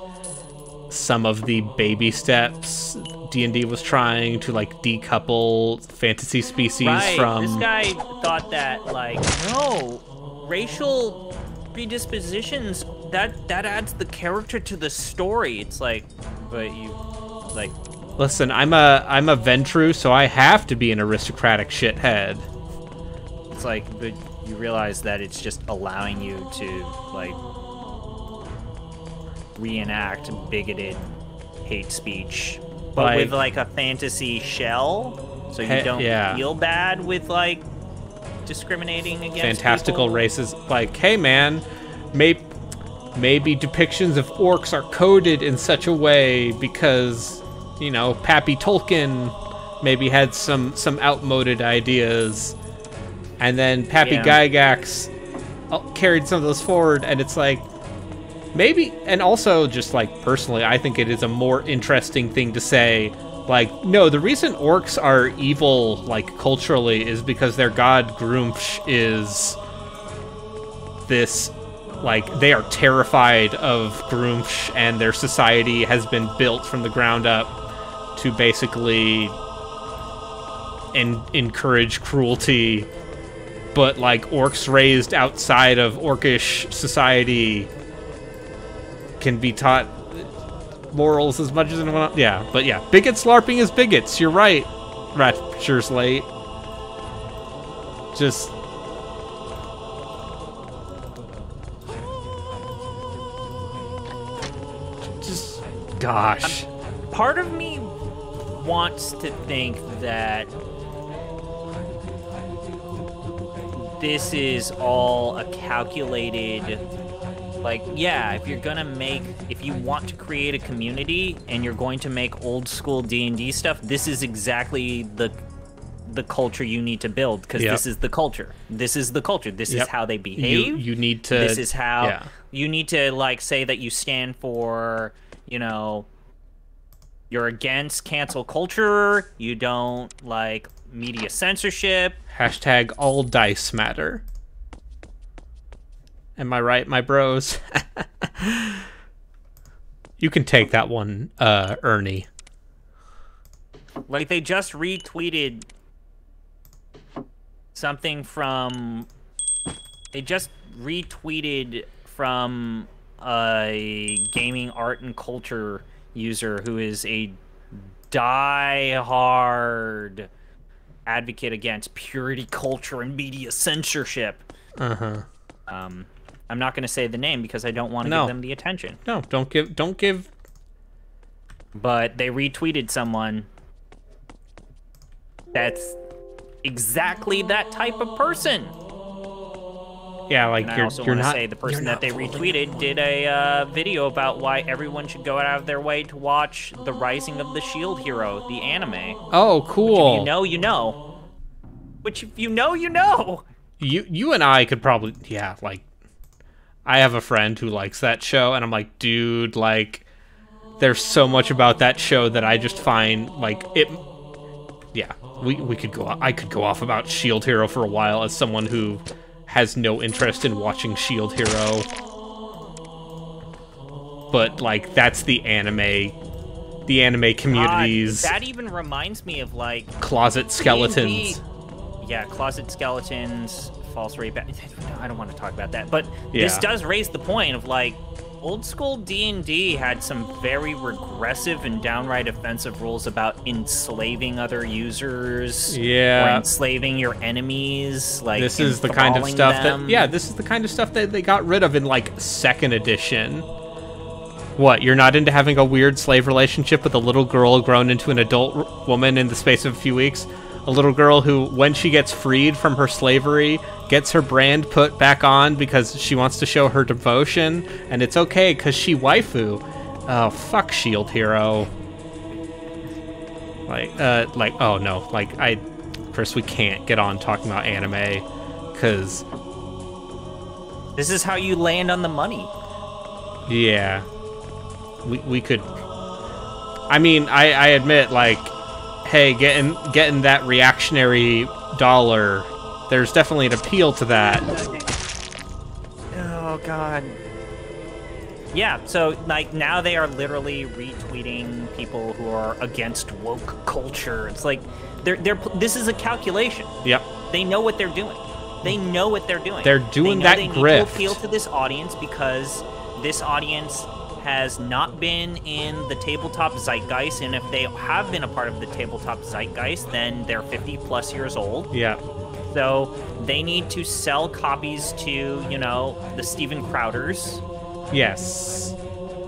some of the baby steps D&D was trying to, like, decouple fantasy species from... This guy thought that, like, no, racial predispositions, that adds the character to the story. It's like, but you, like... Listen, I'm a Ventru, so I have to be an aristocratic shithead. It's like, but you realize that it's just allowing you to, like, reenact bigoted hate speech, but like, with, like, a fantasy shell, so you don't feel bad with, like, discriminating against fantastical people. races. Like, hey, man, maybe depictions of orcs are coded in such a way because, you know, Pappy Tolkien maybe had some outmoded ideas, and then Pappy Gygax carried some of those forward, and it's like, maybe, and also just, like, personally, I think it is a more interesting thing to say, like, no, the reason orcs are evil, like, culturally, is because their god Groomsh is this, like, they are terrified of Groomsh, and their society has been built from the ground up to basically encourage cruelty, but, like, orcs raised outside of orcish society can be taught morals as much as anyone else. Yeah, but yeah, bigots LARPing is bigots. You're right, Rapture's late. Just... gosh. Part of me wants to think that this is all a calculated, like, yeah, if you want to create a community and you're going to make old school D&D stuff, this is exactly the culture you need to build, because this is the culture. This is the culture. This is how they behave. You need to... This is how... You need to, like, say that you stand for, you know, you're against cancel culture, you don't like media censorship. # all dice matter. Am I right, my bros? You can take that one, Ernie. Like, they just retweeted something from... They just retweeted from a gaming art and culture user who is a die-hard advocate against purity culture and media censorship. I'm not going to say the name because I don't want to give them the attention. No, don't give. But they retweeted someone that's exactly that type of person. Yeah, like, and I also want to say the person that they retweeted did a video about why everyone should go out of their way to watch The Rising of the Shield Hero, the anime. Oh, cool. Which if you know, you know. Which if you know, you know. You and I could probably, like, I have a friend who likes that show, and I'm like, dude, like, there's so much about that show that I just find, like, yeah, we could go. I could go off about Shield Hero for a while as someone who has no interest in watching Shield Hero. But like that's the anime community's that even reminds me of like closet skeletons. D&D. Yeah, closet skeletons, false rape. I don't want to talk about that, but this does raise the point of like old school D&D had some very regressive and downright offensive rules about enslaving other users, or enslaving your enemies. Like this is the kind of stuff this is the kind of stuff that they got rid of in like 2nd edition. What, you're not into having a weird slave relationship with a little girl grown into an adult woman in the space of a few weeks? A little girl who, when she gets freed from her slavery, gets her brand put back on because she wants to show her devotion, and it's okay because she waifu. Oh, fuck Shield Hero. Oh no, Chris, we can't get on talking about anime, because... This is how you land on the money. Yeah. We could... I mean, I admit, like... Hey, getting that reactionary dollar, there's definitely an appeal to that. Oh god. Yeah, so like now they are literally retweeting people who are against woke culture. It's like this is a calculation. Yep. They know what they're doing. They know what they're doing. They're doing that grift. They need to appeal to this audience because this audience has not been in the tabletop zeitgeist, and if they have been a part of the tabletop zeitgeist, then they're 50 plus years old. Yeah. So they need to sell copies to, the Steven Crowders. Yes.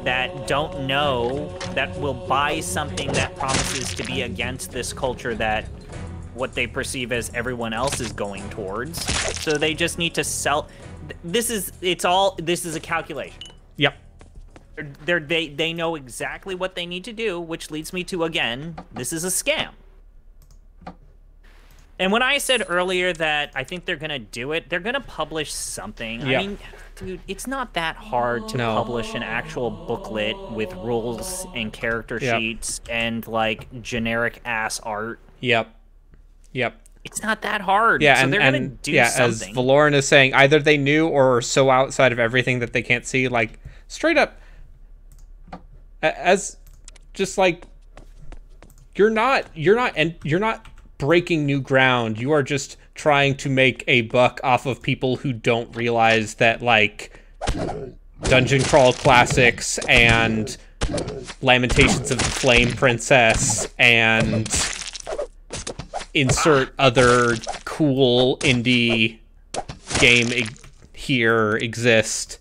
That don't know, that will buy something that promises to be against this culture that what they perceive as everyone else is going towards. So they just need to sell. This is a calculation. Yep. They know exactly what they need to do, which leads me to, again, this is a scam. And when I said earlier that I think they're going to do it, they're going to publish something. Yep. I mean, dude, it's not that hard to publish an actual booklet with rules and character sheets and, like, generic-ass art. Yep. It's not that hard. Yeah, so and, they're going to do something. As Valoran is saying, either they knew or are so outside of everything that they can't see, like, straight up, as just like you're not breaking new ground. You are just trying to make a buck off of people who don't realize that, like, Dungeon Crawl Classics and Lamentations of the Flame Princess and insert other cool indie game here exist.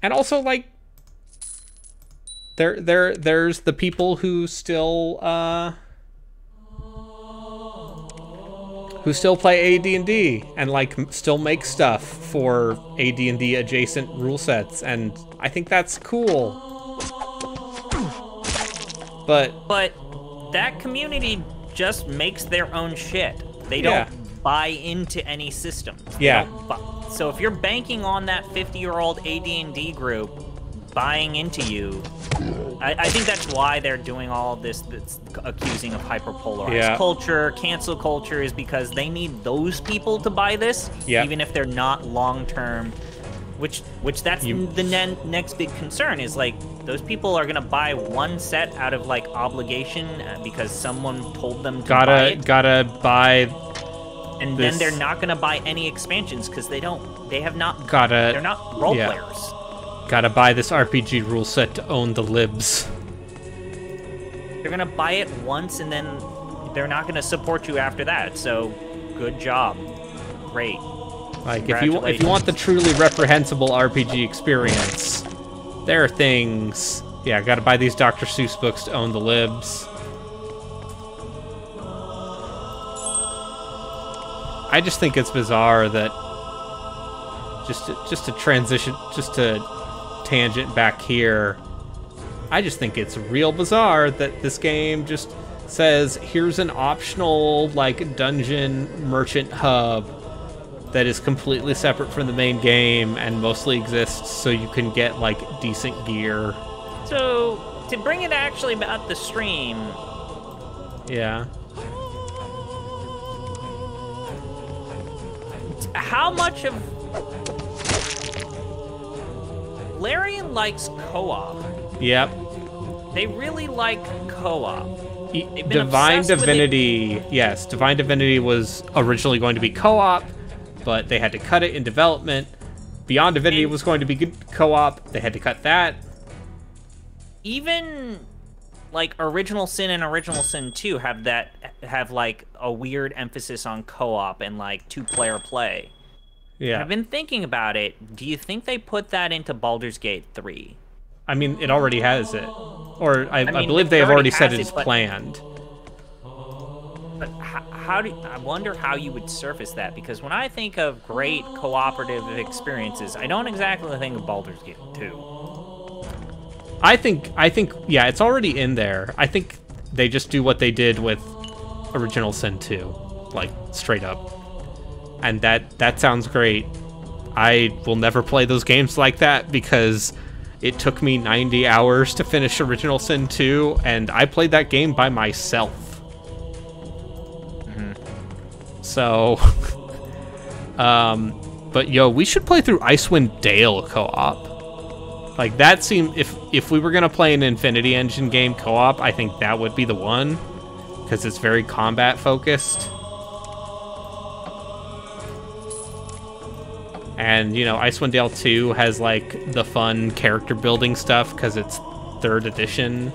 And also, like, there's the people who still play AD&D and like still make stuff for AD&D adjacent rule sets, and I think that's cool. But that community just makes their own shit. They don't buy into any system. So if you're banking on that 50-year-old AD&D group buying into you, I think that's why they're doing all of this that's accusing of hyperpolarized culture, cancel culture, is because they need those people to buy this, even if they're not long-term, which that's the next big concern is, like, those people are going to buy one set out of, like, obligation because someone told them to buy it. Gotta buy... And then they're not going to buy any expansions because they're not role players. Gotta buy this RPG rule set to own the libs. They're gonna buy it once and then they're not gonna support you after that. So, good job. Great. Like, if you want the truly reprehensible RPG experience, there are things. Yeah, gotta buy these Dr. Seuss books to own the libs. I just think it's bizarre that just to transition, just to tangent back here, I just think it's real bizarre that this game just says, here's an optional, like, dungeon merchant hub that is completely separate from the main game and mostly exists so you can get, like, decent gear. So, to bring it actually about the stream, Yeah. How much of Larian likes co-op? Yep. They really like co-op. Divine Divinity. Yes, Divine Divinity was originally going to be co-op, but they had to cut it in development. Beyond Divinity was going to be good co-op. They had to cut that. Even like Original Sin and Original Sin 2 have like a weird emphasis on co-op and like 2-player play. Yeah. I've been thinking about it. Do you think they put that into Baldur's Gate 3? I mean, it already has it. Or I mean, believe it they have already already said has it's it, but- planned. But I wonder how you would surface that, because when I think of great cooperative experiences, I don't exactly think of Baldur's Gate 2. I think, yeah, it's already in there. I think they just do what they did with Original Sin 2, like straight up, and that sounds great. I will never play those games like that because it took me 90 hours to finish Original Sin 2, and I played that game by myself. So, but yo, we should play through Icewind Dale co-op. Like that seemed, if we were gonna play an Infinity Engine game co-op, I think that would be the one, because it's very combat focused. And you know, Icewind Dale 2 has like the fun character building stuff because it's 3rd edition.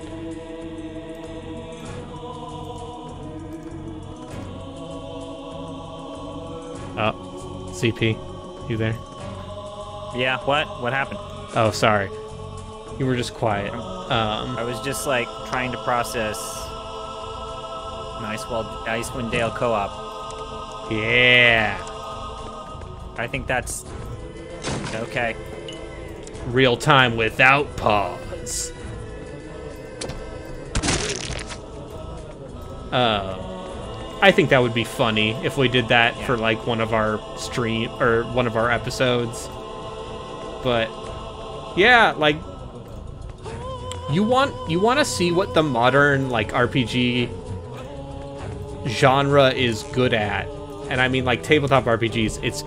Oh, CP, you there? Yeah, what happened? Oh, sorry. You were just quiet. I was just like trying to process Icewind Dale co-op. Yeah. I think that's okay. Real time without pause. I think that would be funny if we did that for like one of our stream or one of our episodes. But yeah, like you want to see what the modern like RPG genre is good at. And I mean like tabletop RPGs, it's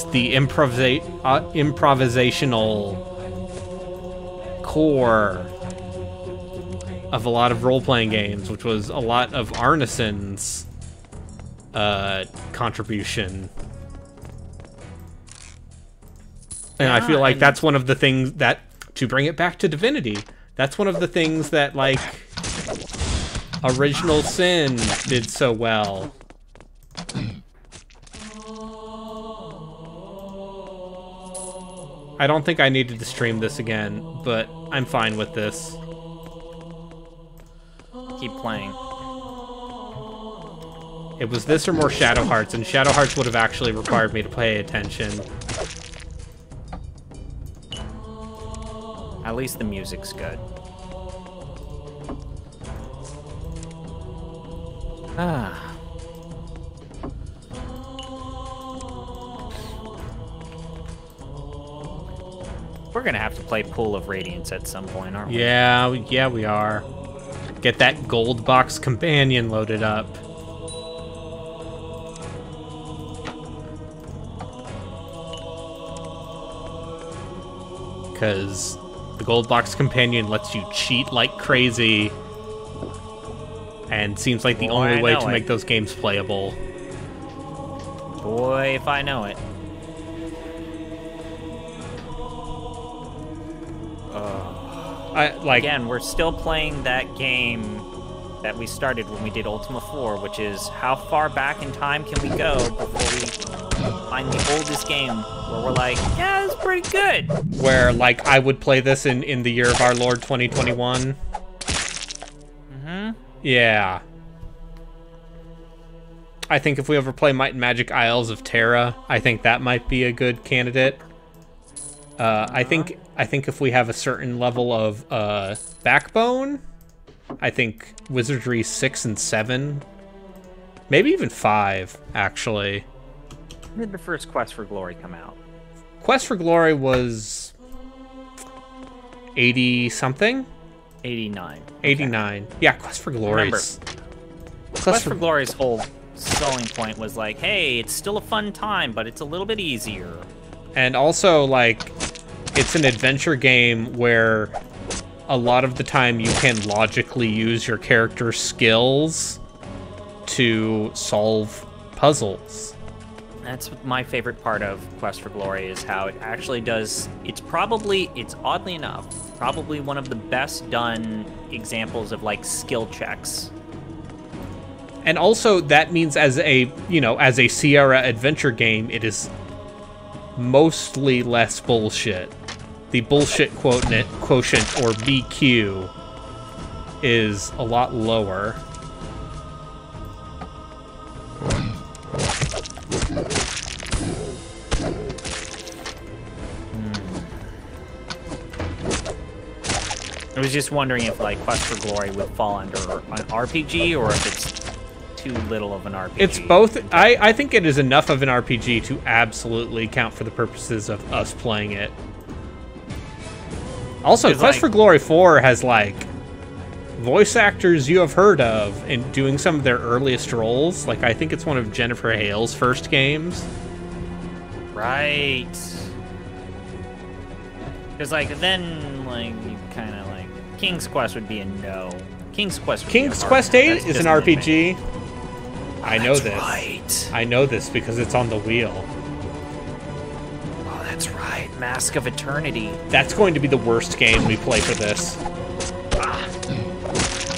the improvisational core of a lot of role-playing games, which was a lot of Arneson's contribution. And I feel like that's one of the things that, to bring it back to Divinity, that's one of the things that like Original Sin did so well. I don't think I needed to stream this again, but I'm fine with this. Keep playing. It was this or more Shadow Hearts, and Shadow Hearts would have actually required me to pay attention. At least the music's good. Ah. We're gonna have to play Pool of Radiance at some point, aren't we? Yeah, we are. Get that gold box companion loaded up. Because the gold box companion lets you cheat like crazy, and seems like the only way to make those games playable. Boy, if I know it. Again, we're still playing that game that we started when we did Ultima 4, which is how far back in time can we go before we find the oldest game where we're like, yeah, it's pretty good. Where, like, I would play this in the year of our Lord 2021. Mm-hmm. Yeah. I think if we ever play Might and Magic Isles of Terra, I think that might be a good candidate. I think if we have a certain level of backbone, I think Wizardry 6 and 7, maybe even 5, actually. When did the first Quest for Glory come out? Quest for Glory was 80 something? 89. 89. Okay. Yeah, Quest for Glory. Quest for Glory's whole selling point was like, hey, it's still a fun time, but it's a little bit easier. And also, like, it's an adventure game where a lot of the time you can logically use your character's skills to solve puzzles. That's my favorite part of Quest for Glory, is how it actually does. It's oddly enough, probably one of the best done examples of like skill checks. And also that means as a Sierra adventure game, it is mostly less bullshit. The bullshit quotient, or BQ, is a lot lower. I was just wondering if like Quest for Glory would fall under an RPG or if it's too little of an RPG. It's both. I think it is enough of an RPG to absolutely count for the purposes of us playing it. Also, Quest for Glory 4 has like voice actors you have heard of and doing some of their earliest roles. Like, I think it's one of Jennifer Hale's first games. Right. Because like then like you kind of like King's Quest would be a no. King's Quest 8 is an RPG. I know this. Right. I know this because it's on the wheel. Oh, that's right. Mask of Eternity. That's going to be the worst game we play for this.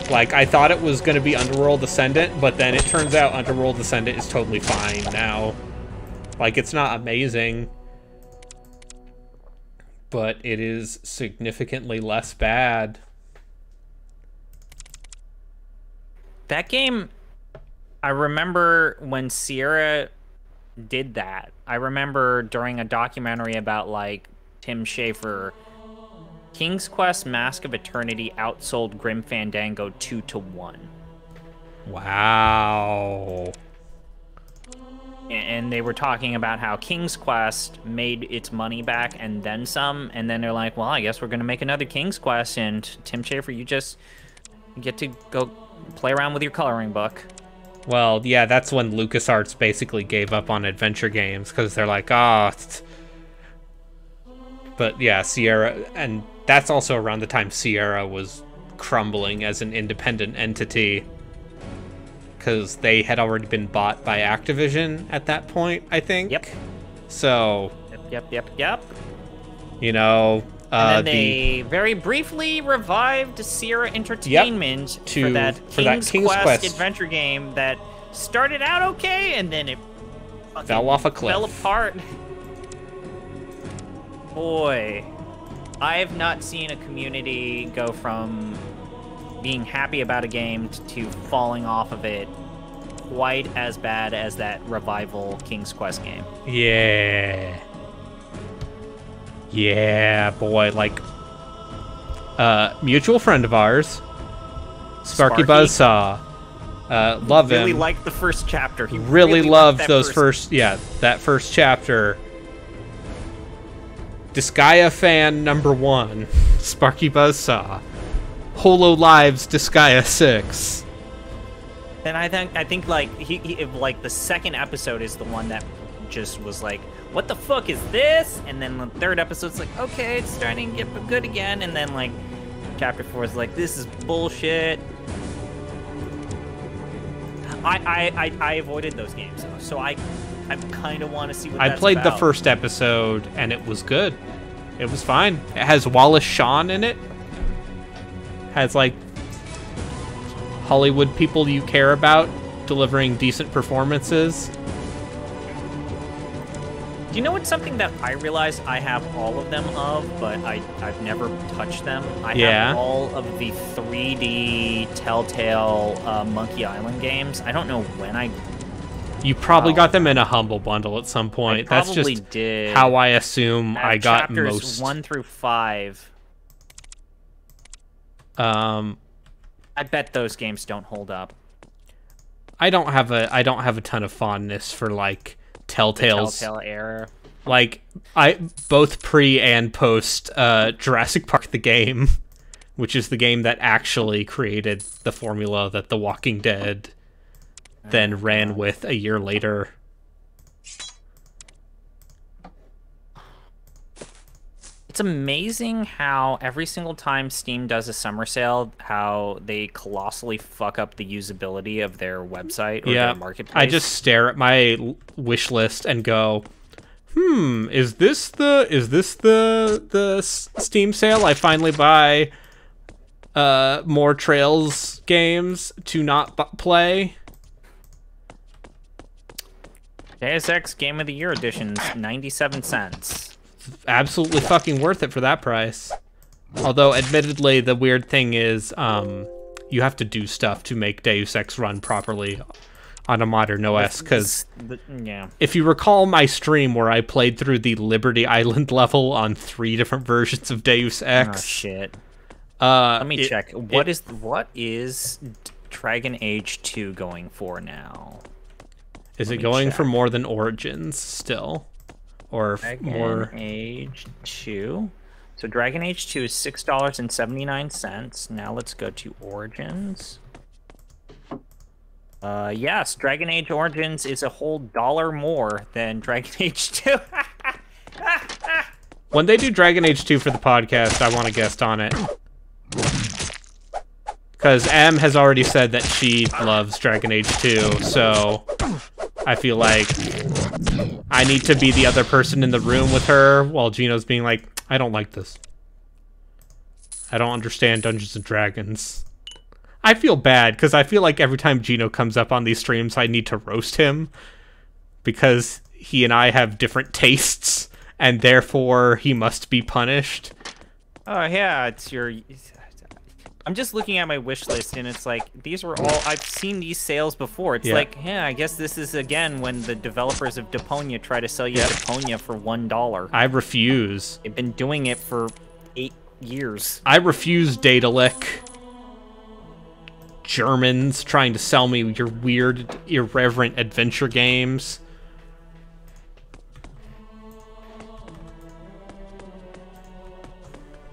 Like, I thought it was going to be Underworld Ascendant, but then it turns out Underworld Ascendant is totally fine now. Like, it's not amazing, but it is significantly less bad. That game, I remember when Sierra did that. I remember during a documentary about, like, Tim Schafer, King's Quest Mask of Eternity outsold Grim Fandango 2-1. Wow. And they were talking about how King's Quest made its money back and then some, and then they're like, well, I guess we're going to make another King's Quest, and Tim Schafer, you just get to go play around with your coloring book. Well, yeah, that's when LucasArts basically gave up on adventure games, because they're like, but yeah, Sierra, and that's also around the time Sierra was crumbling as an independent entity, because they had already been bought by Activision at that point, I think. Yep. So. Yep. You know. And then they very briefly revived Sierra Entertainment for that King's Quest adventure game that started out okay, and then it fell off a cliff. Fell apart. Boy, I have not seen a community go from being happy about a game to falling off of it quite as bad as that revival King's Quest game. Yeah, boy, like, mutual friend of ours, Sparky Buzzsaw, love him. Really liked the first chapter. He really loved that first chapter. Disgaea fan number 1, Sparky Buzzsaw. HoloLive's Disgaea 6. And I think like he like the second episode is the one that just was like, what the fuck is this? And then the third episode's like, okay, it's starting to get good again. And then like chapter 4 is like, this is bullshit. I avoided those games though, so I kind of want to see what that's I played about. the first episode and it was good. It was fine. It has Wallace Shawn in it. Has like Hollywood people you care about delivering decent performances. Do you know what's something that I realize I have all of them of, but I've never touched them? I have all of the 3D Telltale Monkey Island games. I don't know when I... You probably got them in a Humble Bundle at some point. That's just did. How I assume I got chapters most. 1 through 5. I bet those games don't hold up. I don't have a ton of fondness for like Telltale's Telltale era. Like I both pre and post Jurassic Park the game, which is the game that actually created the formula that The Walking Dead then ran with a year later. It's amazing how every single time Steam does a summer sale, how they colossally fuck up the usability of their website or their marketplace. I just stare at my wish list and go, is this the Steam sale? I finally buy more Trails games to not play. Deus Ex Game of the Year edition's 97 cents. Absolutely fucking worth it for that price. Although, admittedly, the weird thing is, you have to do stuff to make Deus Ex run properly on a modern OS, because if you recall my stream where I played through the Liberty Island level on 3 different versions of Deus Ex... Oh, shit. Let me check. What is Dragon Age 2 going for now? Is it going for more than Origins still? Or more? Dragon Age 2. So Dragon Age 2 is $6.79. Now let's go to Origins. Yes, Dragon Age Origins is a whole $1 more than Dragon Age 2. When they do Dragon Age 2 for the podcast, I want to guest on it. Because Em has already said that she loves Dragon Age 2, so I feel like I need to be the other person in the room with her while Gino's being like, I don't like this. I don't understand Dungeons and Dragons. I feel bad, because I feel like every time Gino comes up on these streams, I need to roast him. Because he and I have different tastes, and therefore he must be punished. Oh, yeah, it's your... I'm just looking at my wish list, and it's like, these were all... I've seen these sales before. It's like, yeah, I guess this is, again, when the developers of Deponia try to sell you Deponia for $1. I refuse. They've been doing it for 8 years. I refuse, Daedalic. Germans trying to sell me your weird, irreverent adventure games.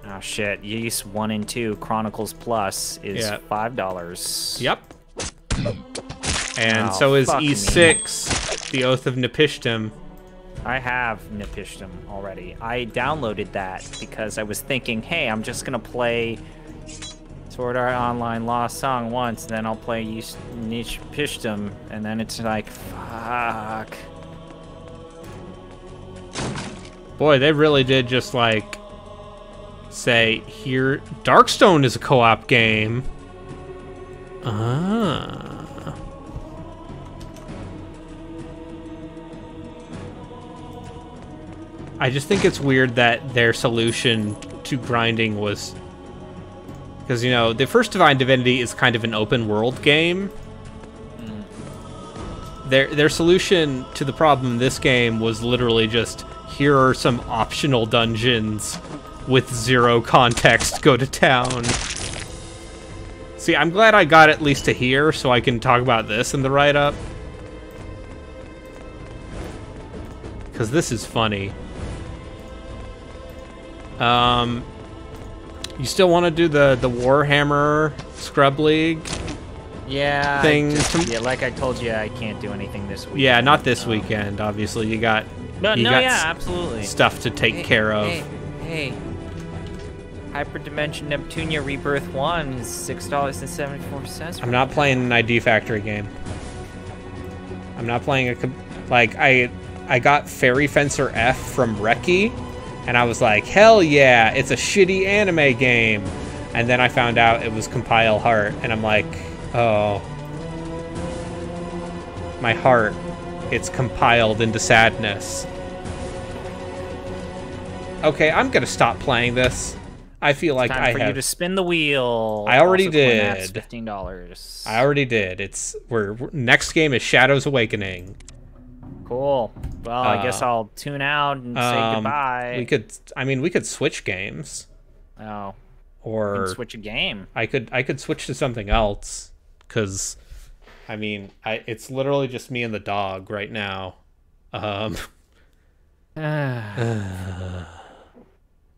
Oh shit, Ys 1 and 2 Chronicles Plus is $5. Yep. And so is E6, The Oath of Nepishtim. I have Nepishtim already. I downloaded that because I was thinking, hey, I'm just gonna play Sword Art Online Lost Song once, then I'll play Nepishtim, and then it's like, fuck. Boy, they really did just like say, here, Darkstone is a co-op game. I just think it's weird that their solution to grinding was... Because, you know, the first Divinity is kind of an open world game. Their solution to the problem in this game was literally just, here are some optional dungeons with 0 context, go to town. See, I'm glad I got at least to here so I can talk about this in the write-up. Because this is funny. You still want to do the Warhammer Scrub League? Yeah, thing? Yeah, like I told you, I can't do anything this week. Yeah, not this weekend, obviously. You got... absolutely. Stuff to take care of. Hey. Hyperdimension Neptunia Rebirth 1 is $6.74. I'm not playing an ID Factory game. I'm not playing a... Like, I got Fairy Fencer F from Reki, and I was like, hell yeah, it's a shitty anime game. And then I found out it was Compile Heart, and I'm like, oh. My heart, it's compiled into sadness. Okay, I'm gonna stop playing this. I feel like Time for you to spin the wheel. I already Also, did. That's $15. I already did. Next game is Shadows Awakening. Cool. Well, I guess I'll tune out and say goodbye. We could switch games. Oh. Or switch a game. I could switch to something else, because it's literally just me and the dog right now.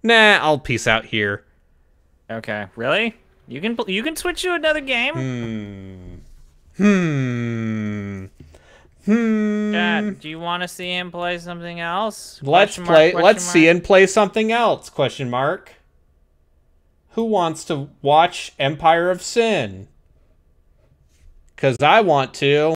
Nah, I'll peace out here. Okay, really? You can switch to another game? him. Do you want to see him play something else? Let's see him play something else, question mark. Who wants to watch Empire of Sin? Because I want to.